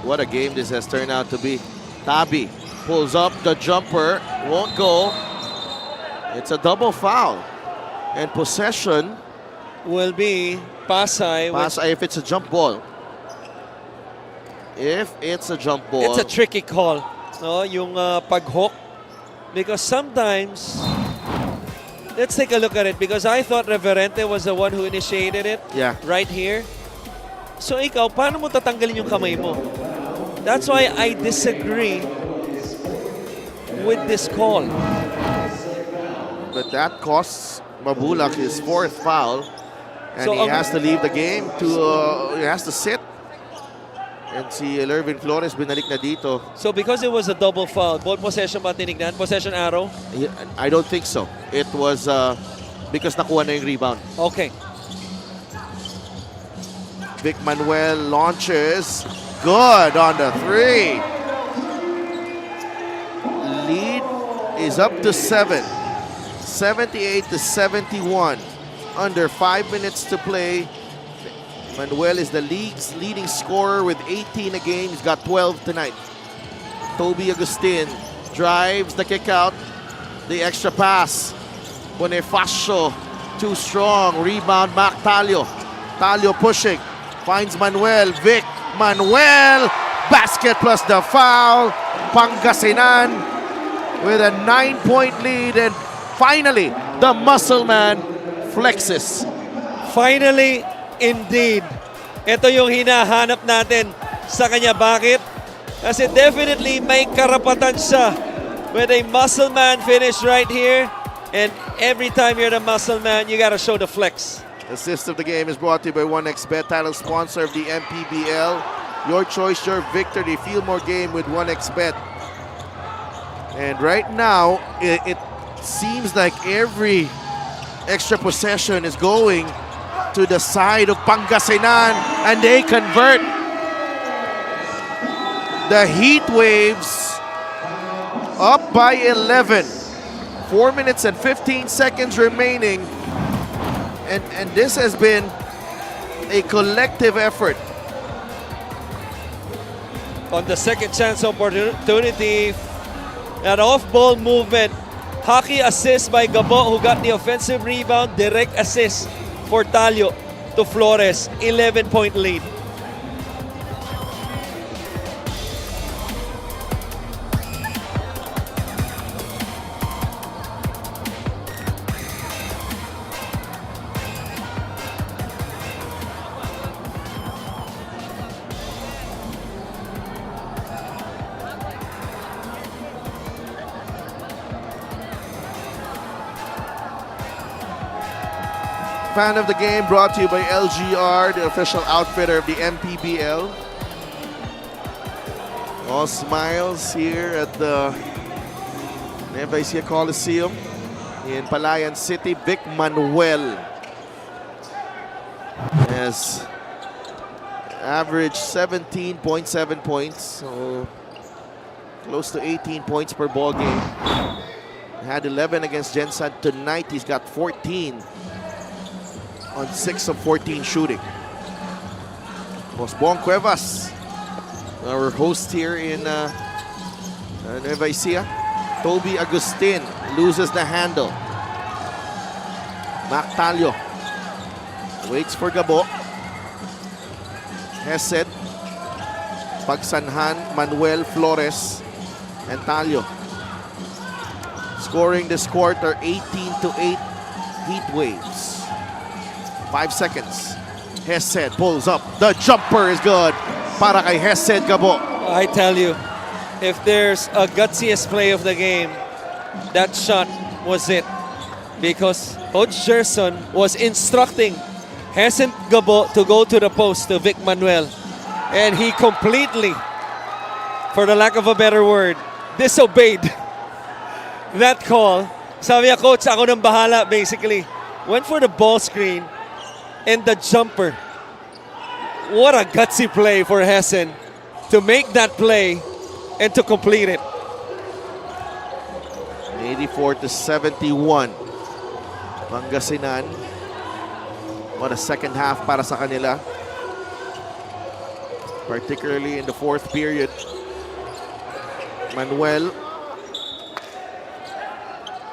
What a game this has turned out to be. Tabi pulls up the jumper, won't go. It's a double foul. And possession Will be Pasay. Pasay if it's a jump ball. If it's a jump ball. It's a tricky call, no? Yung pag-hook. Because sometimes, let's take a look at it, because I thought Reverente was the one who initiated it. Yeah. Right here. So ikaw, paano mo tatanggalin yung kamay mo? That's why I disagree with this call. But that costs Mabulak his 4th foul. And So, he has to leave the game to, he has to sit. And si Lervin Flores binalik na dito. So because it was a double foul, ball possession ba tinignan? Possession arrow? I don't think so. It was because nakuha na yung rebound. Okay. Vic Manuel launches. Good on the 3. Lead is up to 7. 78-71. Under 5 minutes to play. Manuel is the league's leading scorer with 18 a game. He's got 12 tonight. Toby Agustin drives the kick out. The extra pass. Bonifacio too strong. Rebound back Talio. Talio pushing. Finds Manuel. Vic Manuel. Basket plus the foul. Pangasinan with a 9-point lead. And finally, the muscle man flexes. Finally, indeed. Ito yung hinahanap natin sa kanya. Bakit? Kasi definitely may karapatan siya with a muscle man finish right here. And every time you're the muscle man, you gotta show the flex. Assist of the game is brought to you by 1xBet, title sponsor of the MPBL. Your choice, your victory. Feel more game with 1xBet. And right now, it seems like every extra possession is going to the side of Pangasinan, and they convert. The Heat Waves up by 11. 4 minutes and 15 seconds remaining. And this has been a collective effort. On the second chance opportunity, an off-ball movement. Hockey assist by Gabo, who got the offensive rebound. Direct assist for Talio to Flores. 11-point lead. Fan of the game brought to you by LGR, the official outfitter of the MPBL. All smiles here at the MPBL Coliseum in Palayan City. Vic Manuel has averaged 17.7 points, so close to 18 points per ball game. Had 11 against Gensan. Tonight he's got 14 on 6 of 14 shooting. Bosbon Cuevas, our host here in Nueva Ecija. Toby Agustin loses the handle. Mac Talio waits for Gabo. Hesed, Pagsanhan, Manuel Flores, and Talio. Scoring this quarter 18-8 Heat Waves. 5 seconds. Hesed pulls up. The jumper is good para kay Hesed Gabo. I tell you, if there's a gutsiest play of the game, that shot was it. Because Coach Gerson was instructing Hesed Gabo to go to the post to Vic Manuel. And he completely, for the lack of a better word, disobeyed that call. Sabi niya, Coach, ako nang bahala, basically. Went for the ball screen and the jumper. What a gutsy play for Hessen to make that play and to complete it. 84-71. Pangasinan. What a second half para sa kanila. Particularly in the fourth period. Manuel.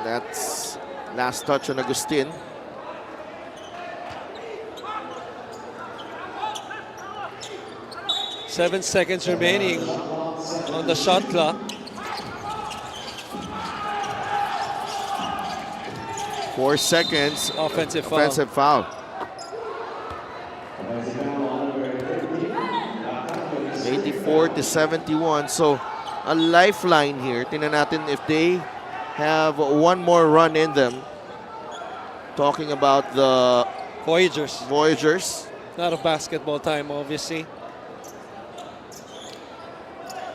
That's last touch on Agustin. Seven seconds remaining on the shot clock. 4 seconds. Offensive foul. Offensive foul. 84-71. So a lifeline here. Tingnan natin if they have one more run in them. Talking about the Voyagers. Not a basketball time, obviously.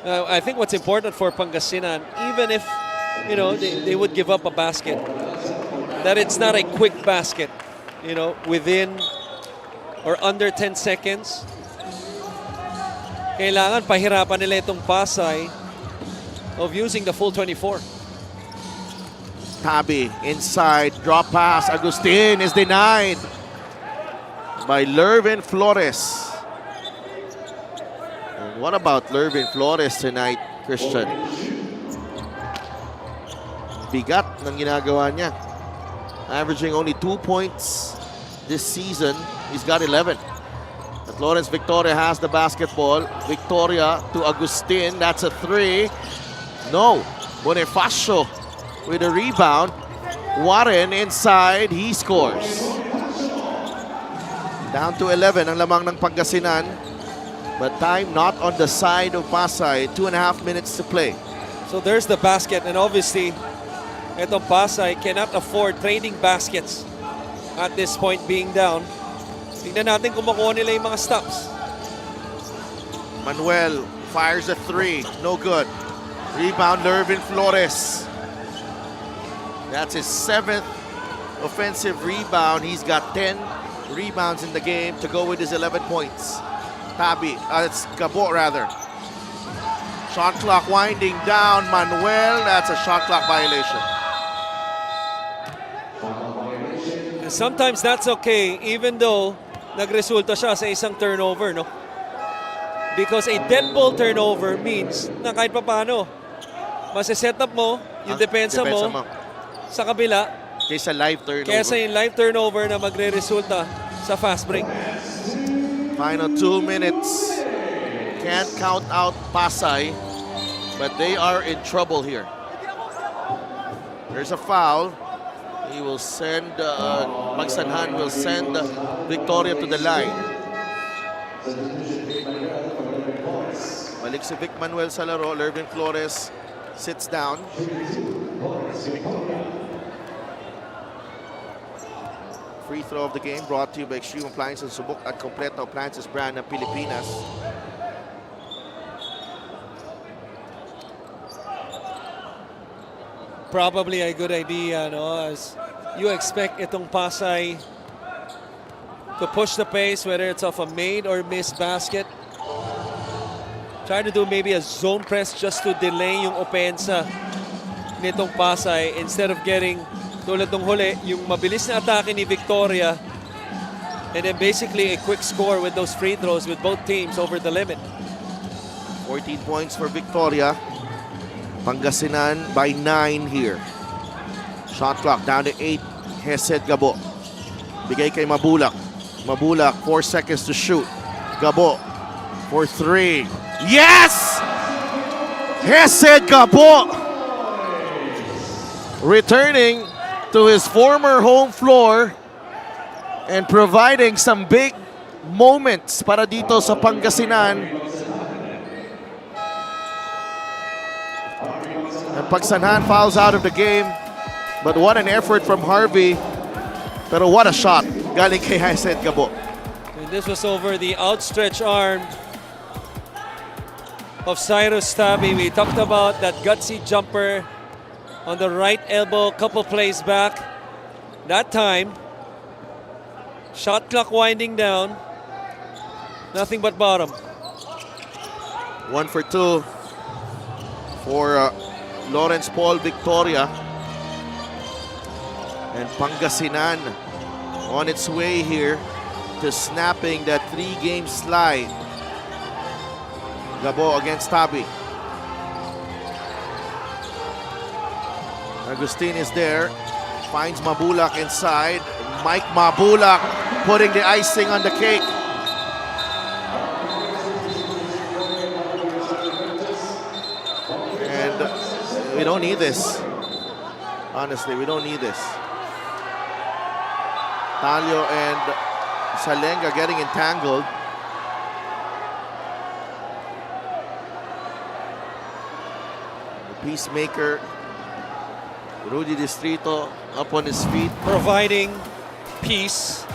I think what's important for Pangasinan, even if they would give up a basket, that it's not a quick basket. Within or under 10 seconds. Kailangan pahirapan nila itong Pasay of using the full 24. Tabi inside, drop pass. Agustin is denied by Lervin Flores. And what about Lervin Flores tonight, Christian? Bigat ng ginagawa niya. Averaging only 2 points this season. He's got 11. At Lawrence Victoria has the basketball. Victoria to Agustin. That's a 3. No. Bonifacio with a rebound. Warren inside. He scores. Down to 11 ang lamang ng Pangasinan. But time not on the side of Pasay. 2.5 minutes to play. So there's the basket, and obviously itong Pasay cannot afford trading baskets at this point being down. Tingnan natin kung makuha nila yung mga stops. Manuel fires a 3. No good. Rebound, Lervin Flores. That's his 7th offensive rebound. He's got 10 rebounds in the game to go with his 11 points. It's Gabo rather. Shot clock winding down. Manuel, that's a shot clock violation. And sometimes that's okay, even though nagresulta siya sa isang turnover, no? Because a dead ball turnover means na kahit paano, masiset up mo yung depensa mo sa kabila kaysa live turnover. Kaysa yung live turnover na magre-resulta sa fast break. Final 2 minutes. Can't count out Pasay, but they are in trouble here. There's a foul. He will send, Pagsanhan will send Victoria to the line. Balik si Vic Manuel sa laro. Lervin Flores sits down. Free throw of the game brought to you by Extreme Appliances, Subok at Kompleto Appliances brand ng Pilipinas. Probably a good idea, no? As you expect itong Pasay to push the pace, whether it's off a made or missed basket. Try to do maybe a zone press just to delay yung opensa nitong Pasay instead of getting tulad ng huli, yung mabilis na atake ni Victoria and then basically a quick score with those free throws with both teams over the limit. 14 points for Victoria. Pangasinan by 9 here. Shot clock down to 8. Hesed Gabo. Bigay kay Mabulak. Mabulak, 4 seconds to shoot. Gabo for 3. Yes! Hesed Gabo! returning to his former home floor and providing some big moments para dito sa Pangasinan. And Pagsanhan fouls out of the game. But what an effort from Harvey. Pero what a shot galing kay Hesed Gabo. And this was over the outstretched arm of Cyrus Tabi. We talked about that gutsy jumper on the right elbow, couple plays back. That time, shot clock winding down. Nothing but bottom. 1 for 2 for Lawrence Paul Victoria. And Pangasinan on its way here to snapping that 3-game slide. Gabo against Tabi. Agustin is there. Finds Mabulak inside. Mike Mabulak putting the icing on the cake. And we don't need this. Honestly, we don't need this. Talio and Salenga getting entangled. The peacemaker, Rudy Distrito, up on his feet. Providing peace.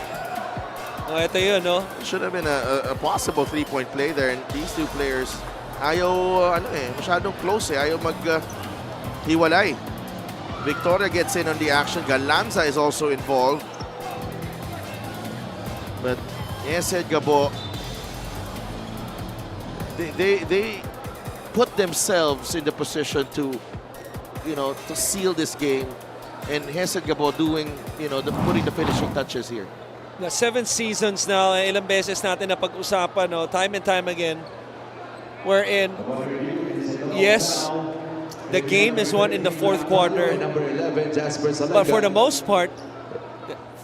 Ito yun, no? It should have been a possible 3-point play there. And these two players, ayaw, masyadong close ayaw hiwalay. Victoria gets in on the action. Galanza is also involved. But Hesed Gabo, they put themselves in the position to, to seal this game. And Hesed Gabo doing, putting the finishing touches here. Na 7 seasons now, ilang beses natin na pag-usapan, no? Time and time again, wherein, yes, the game is won in the fourth quarter, but for the most part,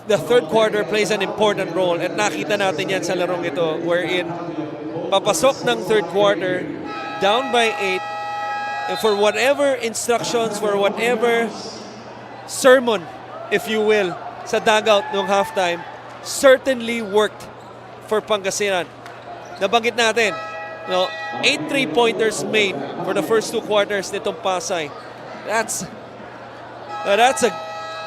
the third quarter plays an important role at nakita natin yan sa larong ito wherein papasok ng third quarter down by 8 and for whatever instructions, for whatever sermon, if you will, sa dugout nung halftime, certainly worked for Pangasinan. Nabanggit natin, 8 3-pointers made for the first 2 quarters nitong Pasay. That's a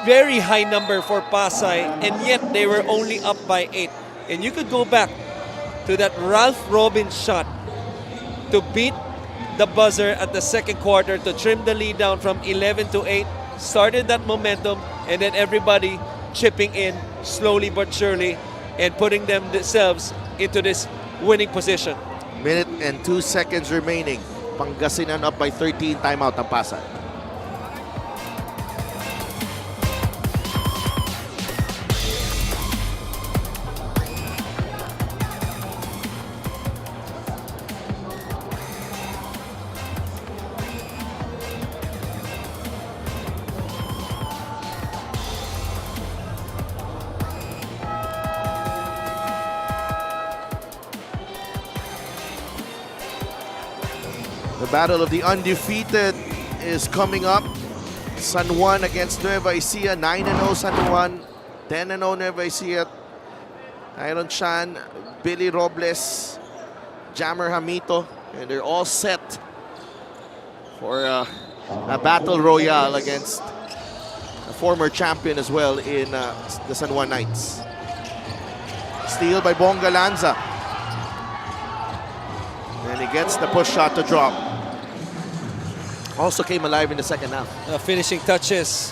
very high number for Pasay, and yet they were only up by 8. And you could go back to that Ralph Robbins shot to beat the buzzer at the second quarter to trim the lead down from 11 to 8, started that momentum, and then everybody chipping in slowly but surely and putting themselves into this winning position. Minute and 2 seconds remaining. Pangasinan up by 13, timeout ng Pasay. The battle of the undefeated is coming up. San Juan against Nueva Ecija. 9-0 San Juan, 10-0 Nueva Ecija. Iron Chan, Billy Robles, Jammer Hamito, and they're all set for a battle royale against a former champion as well in the San Juan Knights. Steal by Bonga Lanza. And he gets the push shot to drop. Also came alive in the second half. Finishing touches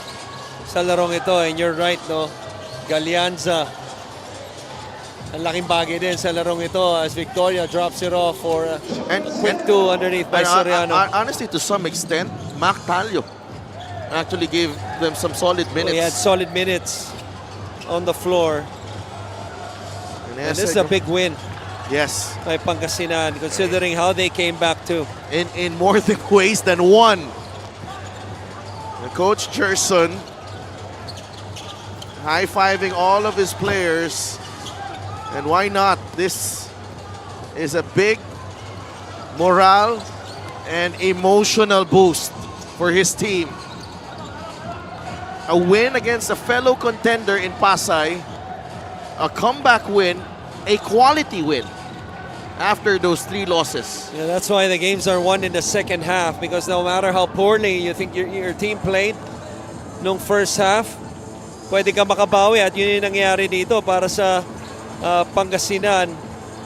sa larong ito, and you're right, no? Galianza. Ang laking bagay din sa larong ito as Victoria drops it off for a quick 2 underneath by Soriano. Honestly, to some extent, Mac Talio actually gave them some solid minutes. He had solid minutes on the floor. And this is a big win. Yes. By Pangasinan, considering how they came back too. In more ways than one. And Coach Gerson high-fiving all of his players. And why not? This is a big morale and emotional boost for his team. a win against a fellow contender in Pasay, a comeback win, a quality win after those 3 losses. Yeah, that's why the games are won in the second half, because no matter how poorly you think your team played nung first half, pwede ka makabawi at yun yung nangyari dito para sa Pangasinan.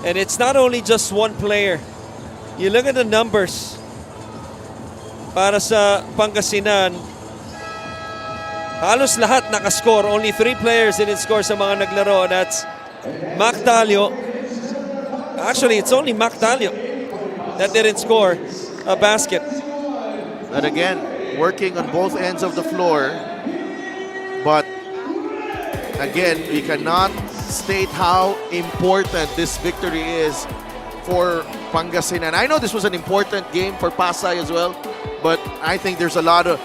And it's not only just one player. You look at the numbers para sa Pangasinan, halos lahat nakascore. Only 3 players didn't score sa mga naglaro. That's Mac Talio. Actually, it's only Mac Talio that didn't score a basket. And again, working on both ends of the floor. But again, we cannot state how important this victory is for Pangasinan. I know this was an important game for Pasay as well, but I think there's a lot of...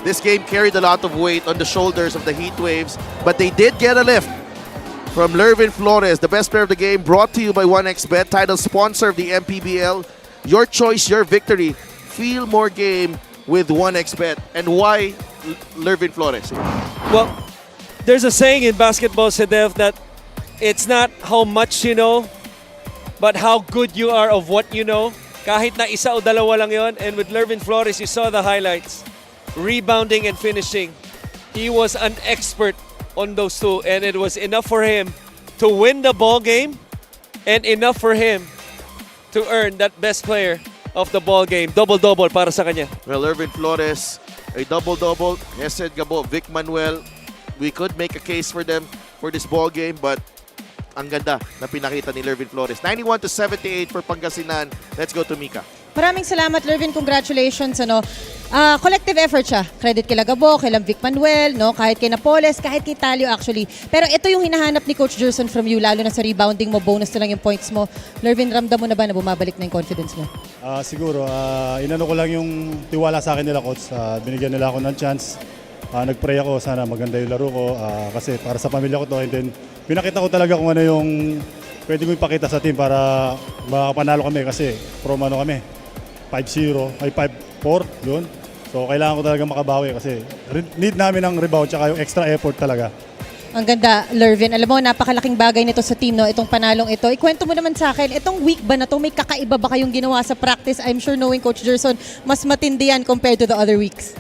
This game carried a lot of weight on the shoulders of the Heat Waves, but they did get a lift from Lervin Flores, the best player of the game, brought to you by 1xBet, title sponsor of the MPBL. Your choice, your victory. Feel more game with 1xBet. And why Lervin Flores? Well, there's a saying in basketball, Sedev, that it's not how much you know, but how good you are of what you know. Kahit na isa o dalawa lang yon. And with Lervin Flores, you saw the highlights. Rebounding and finishing. He was an expert on those 2, and it was enough for him to win the ball game and enough for him to earn that best player of the ball game. Double-double para sa kanya. Well, Lervin Flores, a double-double. Hesed Gabo, Vic Manuel. We could make a case for them for this ball game, but ang ganda na pinakita ni Lervin Flores. 91-78 for Pangasinan. Let's go to Mika. Maraming salamat, Lervin. Congratulations. Collective effort siya. Credit kay Gabo, kay Vic Manuel, no? Kahit kay Napoles, kahit kay Talio actually. Pero ito yung hinahanap ni Coach Gerson from you, lalo na sa rebounding mo, bonus na lang yung points mo. Lervin, ramdam mo na ba na bumabalik na yung confidence mo? Siguro, inano ko lang yung tiwala sa akin nila, Coach. Binigyan nila ako ng chance. Nag-pray ako, sana maganda yung laro ko. Kasi para sa pamilya ko to. And then, pinakita ko talaga kung ano yung pwede ko ipakita sa team para makapanalo kami kasi from ano kami. 5-0, ay 5-4, yun. So, kailangan ko talaga makabawi kasi need namin ng rebound tsaka yung extra effort talaga. Ang ganda, Lervin. Alam mo, napakalaking bagay nito sa team, no? Itong panalong ito. Ikwento mo naman sa akin, itong week ba na to, may kakaiba ba kayong ginawa sa practice? I'm sure knowing Coach Gerson, mas matindi yan compared to the other weeks.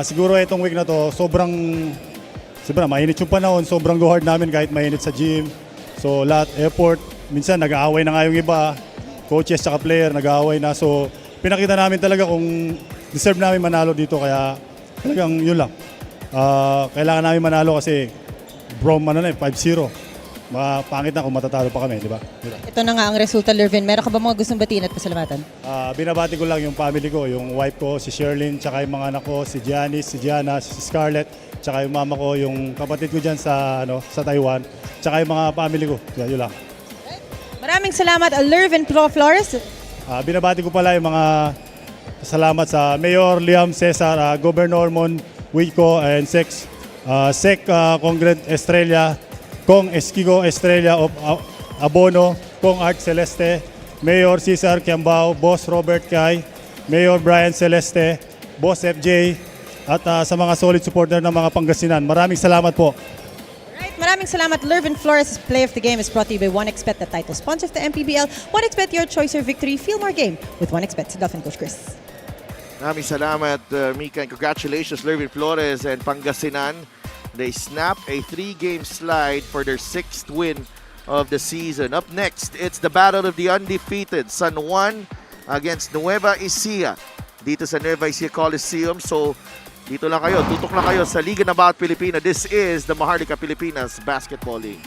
Siguro itong week na to, sobrang mainit yung panahon, sobrang go hard namin kahit mainit sa gym. So, lahat effort. Minsan, nag-aaway na nga yung iba. Coaches tsaka player, nag-aaway na. So, pinakita namin talaga kung deserve namin manalo dito, kaya talagang yun lang. Kailangan namin manalo kasi from 5-0. Pangit na kung matatalo pa kami, di ba? Ito na nga ang resulta, Lervin. Meron ka ba mga gustong batiin at pasalamatan? Binabati ko lang yung family ko, yung wife ko, si Sherlyn, tsaka yung mga anak ko, si Janice, si Gianna, si Scarlett, tsaka yung mama ko, yung kapatid ko dyan sa Taiwan, tsaka yung mga family ko. Yun lang. Maraming salamat, Lervin Flores. Binabati ko pala yung mga salamat sa Mayor Liam Cesar, Governor Mon Wico, and Sec Congred Estrella, Kong Esquigo Estrella of Abono, Kong Art Celeste, Mayor Cesar Kiambao, Boss Robert Kai, Mayor Brian Celeste, Boss FJ, at sa mga solid supporter ng mga Pangasinan. Maraming salamat po. Maraming salamat, Lervin Flores. Play of the Game is brought to you by 1xBet, the title sponsor of the MPBL. 1xBet, your choice, your victory. Feel more game with 1xBet. Dolphin Coach Chris. Maraming salamat, Mika, and congratulations, Lervin Flores and Pangasinan. They snap a 3-game slide for their 6th win of the season. Up next, it's the battle of the undefeated San Juan against Nueva Ecija dito sa Nueva Ecija Coliseum. So, dito lang kayo, tutok lang kayo sa Liga ng Bawat Pilipino. This is the Maharlika Pilipinas Basketball League.